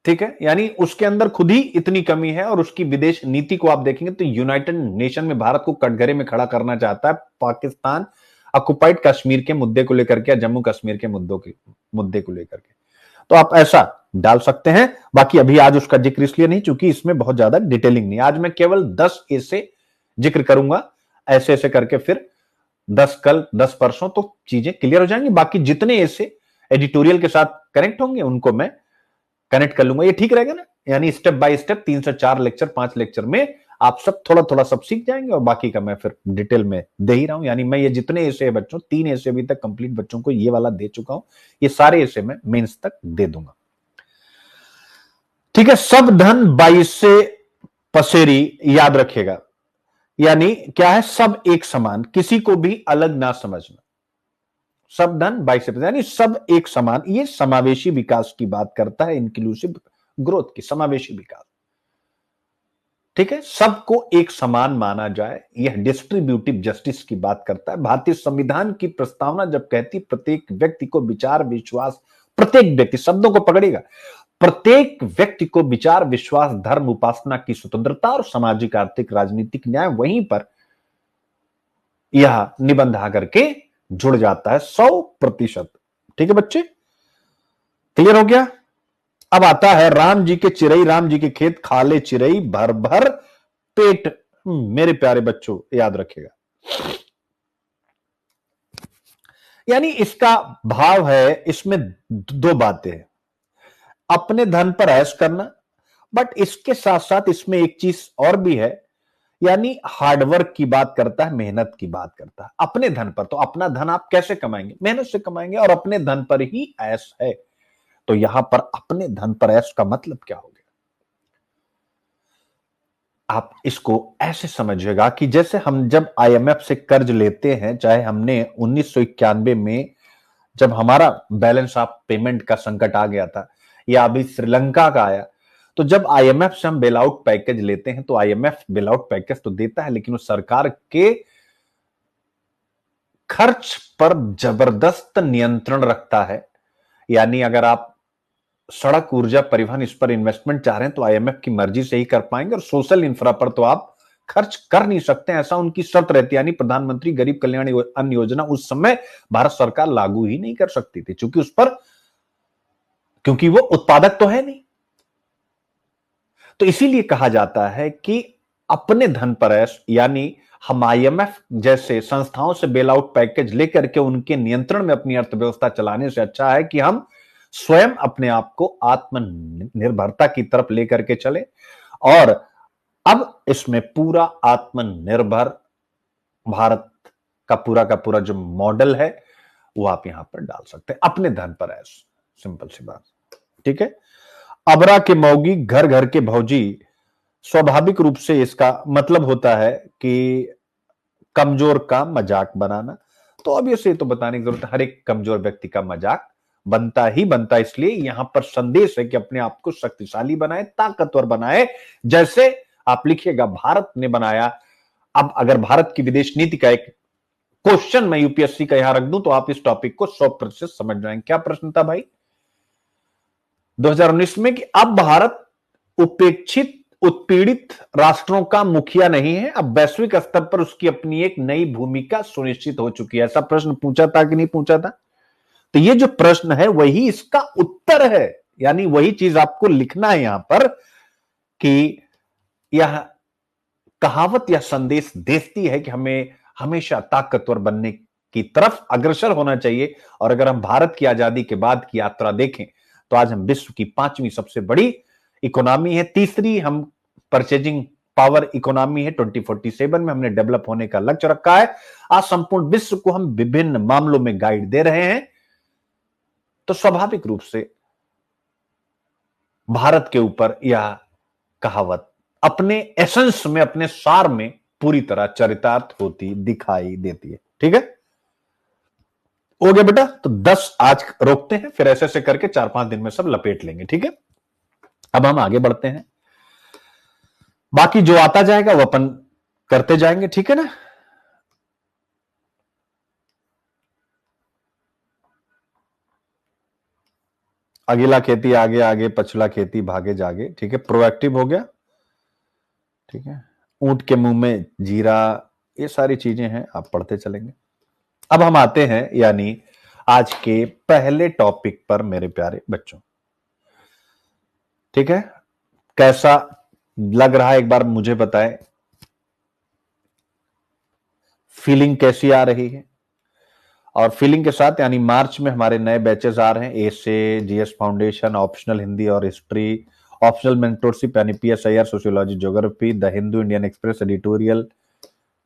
ठीक है, यानी उसके अंदर खुद ही इतनी कमी है, और उसकी विदेश नीति को आप देखेंगे तो यूनाइटेड नेशन में भारत को कटघरे में खड़ा करना चाहता है पाकिस्तान, ऑक्युपाइड कश्मीर के मुद्दे को लेकर के, जम्मू कश्मीर के मुद्दे को लेकर के। तो आप ऐसा डाल सकते हैं। बाकी अभी आज उसका जिक्र इसलिए नहीं चूंकि इसमें बहुत ज्यादा डिटेलिंग नहीं, आज मैं केवल 10 ऐसे जिक्र करूंगा, ऐसे ऐसे करके फिर 10 कल 10 परसों तो चीजें क्लियर हो जाएंगी। बाकी जितने ऐसे एडिटोरियल के साथ कनेक्ट होंगे उनको मैं कनेक्ट कर लूंगा। ये ठीक रहेगा ना, यानी स्टेप बाय स्टेप 3 से 4 लेक्चर 5 लेक्चर में आप सब थोड़ा थोड़ा सब सीख जाएंगे, और बाकी का मैं फिर डिटेल में दे ही रहा हूं। यानी मैं ये जितने ऐसे बच्चों, 3 ऐसे अभी तक कंप्लीट बच्चों को ये वाला दे चुका हूं, ये सारे ऐसे मैं मेंस तक दे दूंगा। ठीक है, सब धन 22 से पसेरी, याद रखिएगा, यानी क्या है, सब एक समान, किसी को भी अलग ना समझना। सब धन 22 से, यानी सब एक समान, ये समावेशी विकास की बात करता है, इंक्लूसिव ग्रोथ की, समावेशी विकास। ठीक है, सबको एक समान माना जाए, यह डिस्ट्रीब्यूटिव जस्टिस की बात करता है। भारतीय संविधान की प्रस्तावना जब कहती प्रत्येक व्यक्ति को विचार विश्वास, प्रत्येक व्यक्ति, शब्दों को पकड़ेगा, प्रत्येक व्यक्ति को विचार विश्वास धर्म उपासना की स्वतंत्रता और सामाजिक आर्थिक राजनीतिक न्याय, वहीं पर यह निबंध आकर के जुड़ जाता है 100%। ठीक है बच्चे, क्लियर हो गया? अब आता है राम जी के चिरई, राम जी के खेत खाले चिरई भर भर पेट। मेरे प्यारे बच्चों याद रखेगा, यानी इसका भाव है, इसमें 2 बातें हैं, अपने धन पर ऐश करना, बट इसके साथ साथ इसमें एक चीज और भी है, यानी हार्डवर्क की बात करता है, मेहनत की बात करता है। अपने धन पर, तो अपना धन आप कैसे कमाएंगे? मेहनत से कमाएंगे, और अपने धन पर ही ऐश है। तो यहां पर अपने धन पर ऐश का मतलब क्या हो गया? आप इसको ऐसे समझिएगा कि जैसे हम जब आईएमएफ से कर्ज लेते हैं, चाहे हमने 1991 में जब हमारा बैलेंस ऑफ पेमेंट का संकट आ गया था, या अभी श्रीलंका का आया, तो जब आईएमएफ से हम बेल आउट पैकेज लेते हैं तो आईएमएफ बेल आउट पैकेज तो देता है, लेकिन वो सरकार के खर्च पर जबरदस्त नियंत्रण रखता है। यानी अगर आप सड़क, ऊर्जा, परिवहन इस पर इन्वेस्टमेंट चाह रहे हैं तो आईएमएफ की मर्जी से ही कर पाएंगे, और सोशल इंफ्रा पर तो आप खर्च कर नहीं सकते, ऐसा उनकी शर्त रहती है। यानी प्रधानमंत्री गरीब कल्याण अन्न योजना उस समय भारत सरकार लागू ही नहीं कर सकती थी, क्योंकि उस पर, क्योंकि वो उत्पादक तो है नहीं। तो इसीलिए कहा जाता है कि अपने धन पर ऐश, यानी हम आईएमएफ जैसे संस्थाओं से बेल आउट पैकेज लेकर के उनके नियंत्रण में अपनी अर्थव्यवस्था चलाने से अच्छा है कि हम स्वयं अपने आप को आत्मनिर्भरता की तरफ लेकर के चले। और अब इसमें पूरा आत्मनिर्भर भारत का पूरा जो मॉडल है वो आप यहां पर डाल सकते हैं, अपने धन पर ऐश, सिंपल सी बात। ठीक है। अबरा के मौगी, घर घर के भौजी, स्वाभाविक रूप से इसका मतलब होता है कि कमजोर का मजाक बनाना। तो अब ये तो बताने की जरूरत है, हर एक कमजोर व्यक्ति का मजाक बनता ही बनता, इसलिए यहां पर संदेश है कि अपने आप को शक्तिशाली बनाए, ताकतवर बनाए, जैसे आप लिखिएगा भारत ने बनाया। अब अगर भारत की विदेश नीति का एक क्वेश्चन मैं यूपीएससी का यहां रख दूं तो आप इस टॉपिक को 100% समझ जाएंगे। क्या प्रश्न था भाई 2019 में, कि अब भारत उपेक्षित, उत्पीड़ित राष्ट्रों का मुखिया नहीं है, अब वैश्विक स्तर पर उसकी अपनी एक नई भूमिका सुनिश्चित हो चुकी है। ऐसा प्रश्न पूछा था कि नहीं पूछा था? तो ये जो प्रश्न है वही इसका उत्तर है, यानी वही चीज आपको लिखना है यहां पर, कि यह कहावत या संदेश देती है कि हमें हमेशा ताकतवर बनने की तरफ अग्रसर होना चाहिए। और अगर हम भारत की आजादी के बाद की यात्रा देखें तो आज हम विश्व की 5वीं सबसे बड़ी इकोनॉमी है, तीसरी हम परचेजिंग पावर इकोनॉमी है, 2047 में हमने डेवलप होने का लक्ष्य रखा है। आज संपूर्ण विश्व को हम विभिन्न मामलों में गाइड दे रहे हैं। तो स्वाभाविक रूप से भारत के ऊपर यह कहावत अपने एसेंस में, अपने सार में पूरी तरह चरितार्थ होती दिखाई देती है। ठीक है, हो गया बेटा। तो 10 आज रोकते हैं, फिर ऐसे ऐसे करके 4-5 दिन में सब लपेट लेंगे। ठीक है, अब हम आगे बढ़ते हैं, बाकी जो आता जाएगा वो अपन करते जाएंगे। ठीक है ना। अगला खेती आगे आगे, पछला खेती भागे जागे। ठीक है, प्रोएक्टिव हो गया। ठीक है, ऊंट के मुंह में जीरा, ये सारी चीजें हैं, आप पढ़ते चलेंगे। अब हम आते हैं यानी आज के पहले टॉपिक पर मेरे प्यारे बच्चों। ठीक है, कैसा लग रहा है एक बार मुझे बताएं, फीलिंग कैसी आ रही है? और फीलिंग के साथ यानी मार्च में हमारे नए बैचेस आ रहे हैं, ए से जीएस फाउंडेशन, ऑप्शनल हिंदी और हिस्ट्री, ऑप्शनल मेंटोरशिप यानी PSIR, sociology, geography, the Hindu, Indian express, editorial,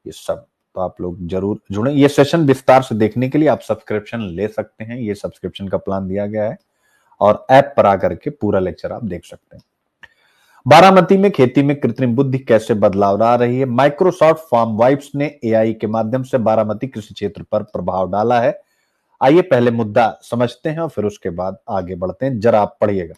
ये सब। तो आप लोग जरूर जुड़े। ये सेशन विस्तार से देखने के लिए आप सब्सक्रिप्शन ले सकते हैं, ये सब्सक्रिप्शन का प्लान दिया गया है, और ऐप पर आकर के पूरा लेक्चर आप देख सकते हैं। बारामती में खेती में कृत्रिम बुद्धि कैसे बदलाव ला रही है? माइक्रोसॉफ्ट फार्म वाइप्स ने एआई के माध्यम से बारामती कृषि क्षेत्र पर प्रभाव डाला है। आइए पहले मुद्दा समझते हैं और फिर उसके बाद आगे बढ़ते हैं। जरा आप पढ़िएगा।